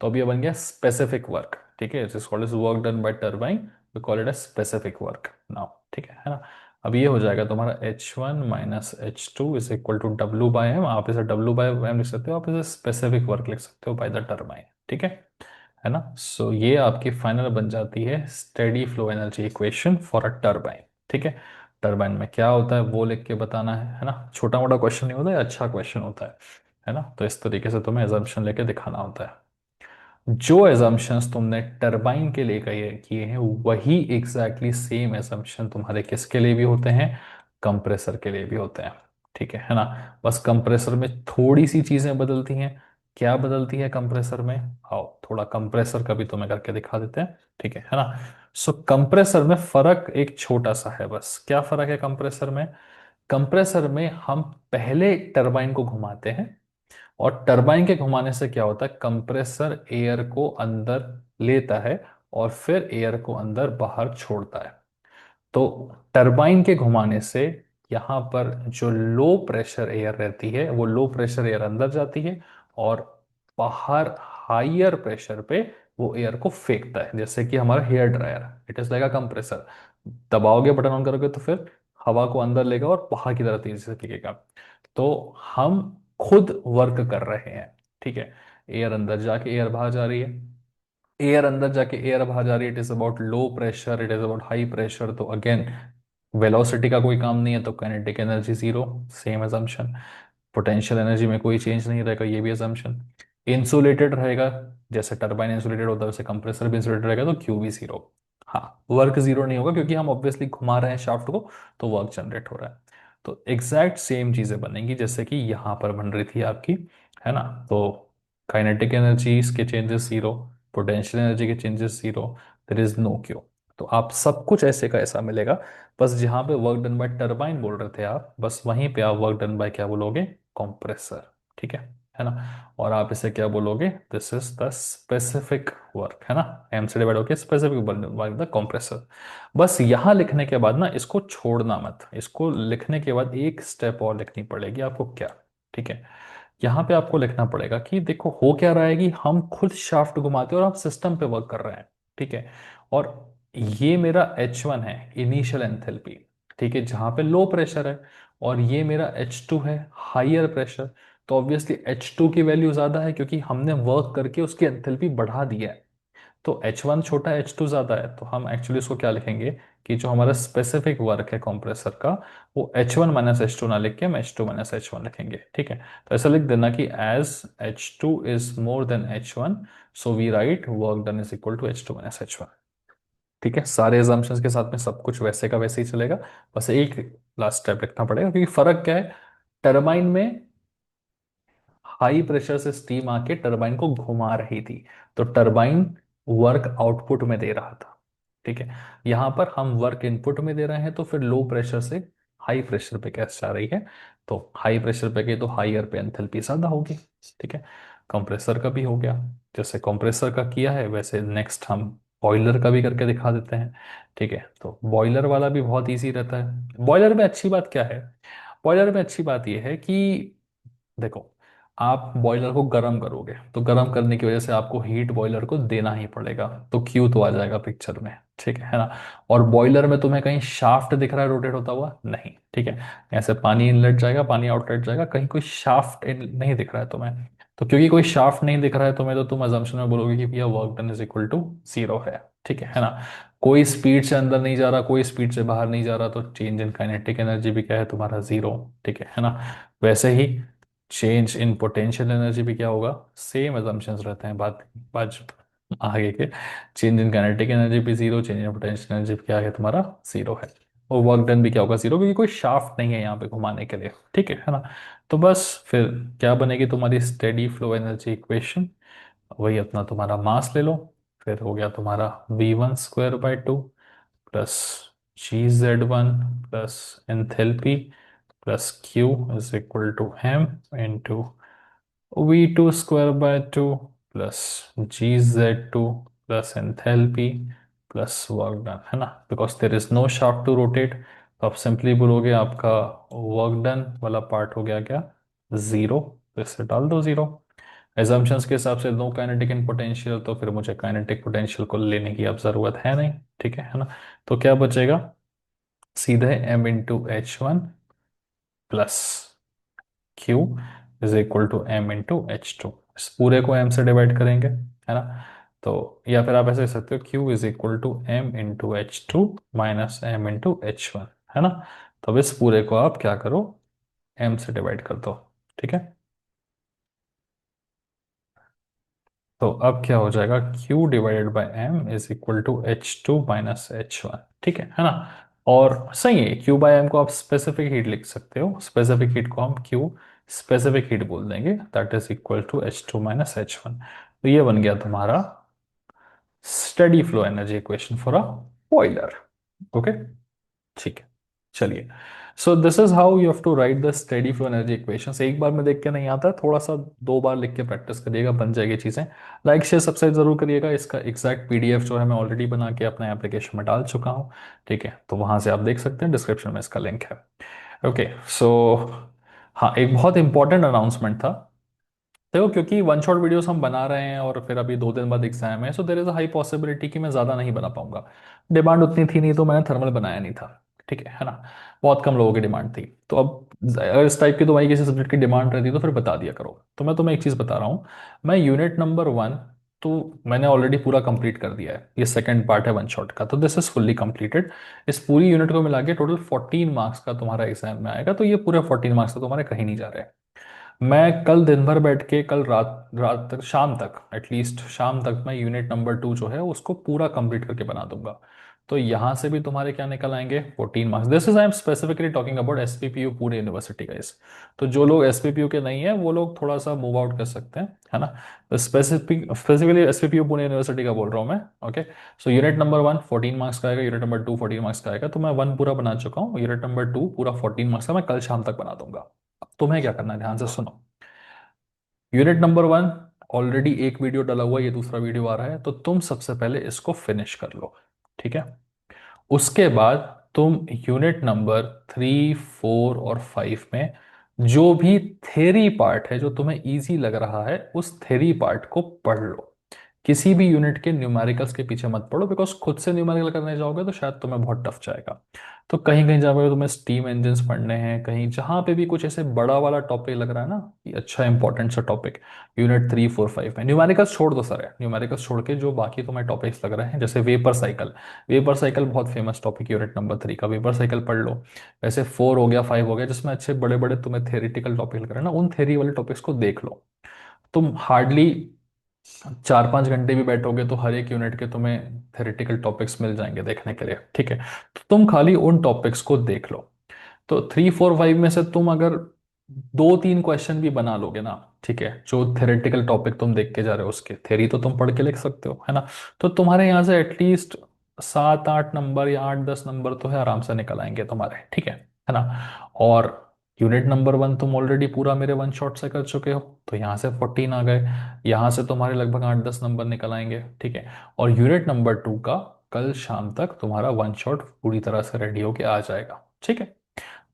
तो अब ये बन गया स्पेसिफिक वर्क। ठीक है, it is called as work done by turbine, we call it as specific work now. ठीक है ना। अब ये हो जाएगा तुम्हारा H1 minus H2 is equal to W/M। आप इसे W/M लिख सकते हो, आप इसे स्पेसिफिक वर्क लिख सकते हो बाय द टरबाइन। ठीक है ना। सो ये आपकी फाइनल बन जाती है steady flow energy equation for a turbine. ठीक है, टरबाइन में क्या होता है वो लिख के बताना है ना। छोटा मोटा क्वेश्चन नहीं होता है, अच्छा क्वेश्चन होता है ना। तो इस तरीके से तुम्हें एजम्पशन लेके दिखाना होता है। जो एजम्पशंस तुमने टरबाइन के लिए किए हैं वही एग्जैक्टली सेम एजम्पशन तुम्हारे किसके लिए भी होते हैं, कंप्रेसर के लिए भी होते हैं। ठीक है ना। बस कंप्रेसर में थोड़ी सी चीजें बदलती हैं। क्या बदलती है कंप्रेसर में? आओ थोड़ा कंप्रेसर का भी तुम्हें करके दिखा देते हैं, ठीक है ना। सो कंप्रेसर में फर्क एक छोटा सा है बस। क्या फर्क है कंप्रेसर में? कंप्रेसर में हम पहले टरबाइन को घुमाते हैं, और टरबाइन के घुमाने से क्या होता है, कंप्रेसर एयर को अंदर लेता है और फिर एयर को अंदर बाहर छोड़ता है। तो टरबाइन के घुमाने से यहाँ पर जो लो प्रेशर एयर रहती है वो लो प्रेशर एयर अंदर जाती है, और बाहर हाइयर प्रेशर पे वो एयर को फेंकता है, जैसे कि हमारा hair dryer. It is like a compressor. दबाओगे, बटन ऑन करोगे तो फिर हवा को अंदर लेगा और बाहर की तरफ तेजी से फेंकेगा। तो हम खुद वर्क कर रहे हैं, ठीक है। एयर अंदर जाके एयर बाहर जा रही है, एयर अंदर जाके एयर बाहर जा रही है। It is about low pressure, it is about high pressure. तो अगेन वेलोसिटी का कोई काम नहीं है, तो kinetic energy zero, same assumption. Potential energy में कोई चेंज नहीं रहेगा, ये भी अजम्पशन। इंसुलेटेड रहेगा, जैसे टरबाइन इंसुलेटेड होता है वैसे कंप्रेसर भी इंसुलेटेड रहेगा, तो क्यू भी जीरो। हाँ, वर्क जीरो नहीं होगा क्योंकि हम ऑब्वियसली घुमा रहे हैं शाफ्ट को, तो वर्क जनरेट हो रहा है। तो एग्जैक्ट सेम चीजें बनेंगी जैसे कि यहां पर बन रही थी आपकी, है ना। तो काइनेटिक एनर्जी के चेंजेस जीरो, पोटेंशियल एनर्जी के changes zero, there is no Q. तो आप सब कुछ ऐसे का ऐसा मिलेगा। बस जहां पे वर्क डन बाय टरबाइन बोल रहे थे आप, बस वहीं पे आप वर्क डन बाय क्या बोलोगे, कंप्रेसर, ठीक है ना। और आप इसे क्या बोलोगे, this is the specific work, है ना। एम से डिवाइड होकर स्पेसिफिक वर्क द कंप्रेसर। बस यहां लिखने के बाद ना इसको छोड़ना मत, इसको लिखने के बाद एक स्टेप और लिखनी पड़ेगी आपको, क्या, ठीक है। यहाँ पे आपको लिखना पड़ेगा कि देखो हो क्या रहा है कि हम खुद शाफ्ट घुमाते हैं और हम सिस्टम पे वर्क कर रहे हैं, ठीक है। और ये मेरा H1 है, इनिशियल एंथैल्पी, ठीक है, जहाँ पे लो प्रेशर है। और ये मेरा H2 है, हाइयर प्रेशर। तो ऑब्वियसली H2 की वैल्यू ज़्यादा है क्योंकि हमने वर्क करके उसकी एंथैल्पी बढ़ा दिया है। तो H1 छोटा है, H2 ज़्यादा है, तो हम एक्चुअली इसको क्या लिखेंगे कि जो हमारा स्पेसिफिक वर्क है कंप्रेसर का, वो H1 माइनस एच टू ना लिख के हम H2 माइनस H1 लिखेंगे, ठीक है। तो ऐसा लिख देना कि as H2 is more than H1, so we write work done is equal to H2 minus H1, ठीक है। सारे एजम्पशंस के साथ में सब कुछ वैसे का वैसे ही चलेगा। बस एक लास्ट स्टेप लिखना पड़ेगा क्योंकि फर्क क्या है, टरबाइन में हाई प्रेशर से स्टीम आके टरबाइन को घुमा रही थी, तो टरबाइन वर्क आउटपुट में दे रहा था, ठीक है। यहां पर हम वर्क इनपुट में दे रहे हैं, तो फिर लो प्रेशर से हाई प्रेशर पे गैस जा रही है। तो हाई प्रेशर पे गई तो हाईयर पे एंथैल्पी ज्यादा होगी, ठीक है। कंप्रेसर का भी हो गया। जैसे कंप्रेसर का किया है वैसे नेक्स्ट हम बॉयलर का भी करके दिखा देते हैं, ठीक है। तो बॉयलर वाला भी बहुत इजी रहता है। बॉयलर में अच्छी बात क्या है, बॉयलर में अच्छी बात यह है कि देखो, आप बॉयलर को गर्म करोगे तो गर्म करने की वजह से आपको हीट बॉयलर को देना ही पड़ेगा, तो क्यू तो आ जाएगा पिक्चर में, ठीक है ना। और बॉयलर में तुम्हें कहीं शाफ्ट दिख रहा है रोटेट होता हुआ? नहीं, ठीक है। ऐसे पानी इनलेट जाएगा, पानी आउटलेट जाएगा, कहीं कोई शाफ्ट नहीं दिख रहा है तुम्हें। तो क्योंकि कोई शाफ्ट नहीं दिख रहा है तुम्हें, तो तुम अजम्पशन में बोलोगे कि भैया work done is equal to zero है, ठीक है ना। कोई स्पीड से अंदर नहीं जा रहा, कोई स्पीड से बाहर नहीं जा रहा, तो चेंज इन काइनेटिक एनर्जी भी क्या है तुम्हारा, जीरो, ठीक है ना। वैसे ही चेंज इन पोटेंशियल एनर्जी भी क्या होगा, सेम अजम्पशंस रहते हैं बात बाज आगे के। चेंज इन काइनेटिक एनर्जी भी zero, change in potential energy भी क्या है तुम्हारा, जीरो है। और वर्क डन भी क्या होगा, जीरो, क्योंकि कोई शाफ्ट नहीं है यहाँ पे घुमाने के लिए, ठीक है ना। तो बस फिर क्या बनेगी तुम्हारी स्टेडी फ्लो एनर्जी इक्वेशन, वही अपना तुम्हारा मास ले लो। फिर हो गया तुम्हारा V1 square by 2 plus GZ1 plus enthalpy plus Q is equal to M V2 square by 2 plus GZ2 plus enthalpy plus work done, है ना। Because there is no shaft to rotate, तो आप सिंपली बोलोगे आपका वर्क डन वाला पार्ट हो गया क्या, जीरो। तो इससे डाल दो जीरो। एजम्पशंस के हिसाब से नो काइनेटिक इन पोटेंशियल, तो फिर मुझे काइनेटिक पोटेंशियल को लेने की अब जरूरत है नहीं, ठीक है ना। तो क्या बचेगा, सीधे M × H1 plus Q is equal to M × H2। इस पूरे को M से डिवाइड करेंगे, है ना। तो या फिर आप ऐसे कह सकते हो Q is equal to M × H2 minus M × H1, है ना। तो अब इस पूरे को आप क्या करो, M से डिवाइड कर दो, ठीक है। तो अब क्या हो जाएगा, Q divided by M is equal to H2 minus H1, ठीक है ना। और सही है, Q बाय M को आप स्पेसिफिक हीट लिख सकते हो, स्पेसिफिक हीट को हम Q स्पेसिफिक हीट बोल देंगे, that is equal to H2 - H1। तो ये बन गया तुम्हारा steady flow energy equation for a boiler. Okay, ठीक है, चलिए। So this is how you have to write the steady flow energy equations. एक बार में देख के नहीं आता है, थोड़ा सा दो बार लिख के प्रैक्टिस करिएगा, बन जाएगी चीज़ें। लाइक शेयर सब्सक्राइब जरूर करिएगा। इसका एग्जैक्ट पीडीएफ जो है मैं ऑलरेडी बना के अपने एप्लीकेशन में डाल चुका हूँ, ठीक है, तो वहां से आप देख सकते हैं, डिस्क्रिप्शन में इसका लिंक है। ओके, सो हाँ, एक बहुत इंपॉर्टेंट अनाउंसमेंट था। देखो, क्योंकि वन शॉट वीडियोस हम बना रहे हैं और फिर अभी 2 दिन बाद एग्जाम है, so there is a high possibility कि मैं ज़्यादा नहीं बना पाऊंगा। डिमांड उतनी थी नहीं, तो मैंने थर्मल बनाया नहीं था, ठीक है ना। बहुत कम लोगों की डिमांड थी, तो अब अगर इस टाइप की तुम्हारी किसी सब्जेक्ट की डिमांड रहती तो फिर बता दिया करो। तो मैं तुम्हें एक चीज़ बता रहा हूँ, मैं यूनिट नंबर 1 तो मैंने ऑलरेडी पूरा कंप्लीट कर दिया है। ये सेकंड पार्ट है वन शॉट का, तो दिस इज फुल्ली कंप्लीटेड। इस पूरी यूनिट को मिला के टोटल 14 मार्क्स का तुम्हारा एग्जाम में आएगा, तो ये पूरे 14 मार्क्स तो तुम्हारे कहीं नहीं जा रहे। मैं कल दिन भर बैठ के, कल रात रात तक, शाम तक, एटलीस्ट शाम तक मैं यूनिट नंबर 2 जो है उसको पूरा कंप्लीट करके बना दूंगा। तो यहां से भी तुम्हारे क्या निकल आएंगे, 14 marks. This is I am specifically talking about SPPU Pune university का इस। तो जो लोग एसपीपीयू के नहीं है वो लोग थोड़ा सा मूव आउट कर सकते हैं, है ना। तो स्पेसिफिकली एसपीपीयू पुणे यूनिवर्सिटी का बोल रहा हूँ मैं। Okay, so unit number 1 14 marks का आएगा, यूनिट नंबर 2 14 मार्क्स का आएगा। तो मैं 1 पूरा बना चुका हूँ, यूनिट नंबर 2 पूरा 14 मार्क्स का मैं कल शाम तक बना दूंगा। अब तुम्हें क्या करना है, ध्यान से सुनो। यूनिट नंबर 1 ऑलरेडी एक वीडियो डला हुआ है, ये दूसरा वीडियो आ रहा है, तो तुम सबसे पहले इसको फिनिश कर लो, ठीक है। उसके बाद तुम यूनिट नंबर 3 4 और 5 में जो भी थेरी पार्ट है जो तुम्हें इजी लग रहा है, उस थेरी पार्ट को पढ़ लो। किसी भी यूनिट के न्यूमेरिकल्स के पीछे मत पड़ो, बिकॉज खुद से न्यूमेरिकल करने जाओगे तो शायद तुम्हें बहुत टफ जाएगा। तो कहीं कहीं जहाँ पे तुम्हें स्टीम इंजन्स पढ़ने हैं, कहीं जहाँ पे भी कुछ ऐसे बड़ा वाला टॉपिक लग रहा है ना कि अच्छा इंपॉर्टेंट सा टॉपिक, यूनिट 3 4 5 में न्यूमेरिकल्स छोड़ दो सर, न्यूमेरिकल्स छोड़ के जो बाकी तुम्हें टॉपिक्स लग रहे हैं, जैसे वेपर साइकिल। वेपर साइकिल बहुत फेमस टॉपिक, यूनिट नंबर 3 का वेपर साइकिल पढ़ लो। वैसे 4 हो गया, 5 हो गया, जिसमें अच्छे बड़े बड़े तुम्हें थेरिटिकल टॉपिक लग रहे हैं ना, उन थेरी वाले टॉपिक्स को देख लो। तुम हार्डली 4 5 घंटे भी बैठोगे तो हर एक यूनिट के तुम्हें थेरेटिकल टॉपिक्स मिल जाएंगे देखने के लिए, ठीक है। तो तुम खाली उन टॉपिक्स को देख लो। तो 3 4 5 में से तुम अगर 2 3 क्वेश्चन भी बना लोगे ना, ठीक है, जो थेरेटिकल टॉपिक तुम देख के जा रहे हो उसके थेरी तो तुम पढ़ के लिख सकते हो, है ना। तो तुम्हारे यहाँ से एटलीस्ट 7 8 नंबर या 8 10 नंबर तो है आराम से निकल आएंगे तुम्हारे, ठीक है ना। और यूनिट नंबर 1 तुम ऑलरेडी पूरा मेरे वन शॉट से कर चुके हो, तो यहाँ से 14 आ गए। यहाँ से तुम्हारे लगभग 8 10 नंबर निकल आएंगे, ठीक है। और यूनिट नंबर 2 का कल शाम तक तुम्हारा वन शॉट पूरी तरह से रेडी होके आ जाएगा, ठीक है।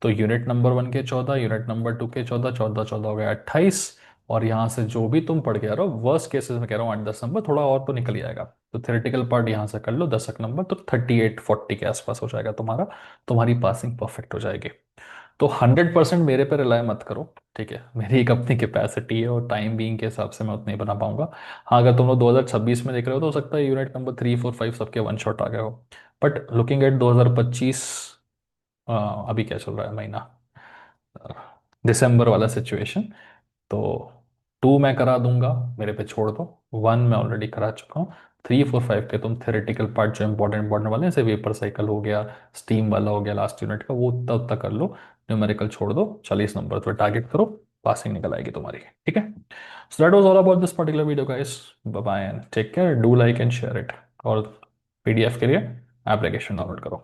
तो यूनिट नंबर 1 के 14, यूनिट नंबर 2 के 14, 14 14 हो गया 28। और यहाँ से जो भी तुम पढ़ के आ रहे हो, वर्स्ट केसेस में कह रहा हूँ 8 10 नंबर, थोड़ा और तो निकल ही आएगा। तो थेरेटिकल पार्ट यहाँ से कर लो 10 नंबर, तो 38 40 के आसपास हो जाएगा तुम्हारा। तुम्हारी पासिंग परफेक्ट हो जाएगी। तो 100% मेरे पे रिलाय मत करो, ठीक है। मेरी एक अपनी कैपेसिटी है और टाइम बीइंग के हिसाब से मैं उतना ही बना पाऊंगा। हाँ, अगर तुम लोग 2026 में देख रहे हो तो हो सकता है यूनिट नंबर 3 4 5 सबके वन शॉट आ गए हो। बट लुकिंग एट 2025, अभी क्या चल रहा है महीना, दिसंबर वाला सिचुएशन, तो 2 मैं करा दूंगा, मेरे पे छोड़ दो। 1 मैं ऑलरेडी करा चुका हूँ। 3 4 5 के तुम थेरेटिकल पार्ट जो इंपॉर्टेंट इंपॉर्टेंट वाले हैं, जैसे वेपर साइकिल हो गया, स्टीम वाला हो गया लास्ट यूनिट का, वो तब तक कर लो। न्यूमेरिकल छोड़ दो, 40 नंबर पे टारगेट करो, पासिंग निकल आएगी तुम्हारी, ठीक है। So that was all about this particular video guys. Bye bye and take care, do like and share it. और पीडीएफ के लिए एप्लीकेशन डाउनलोड करो।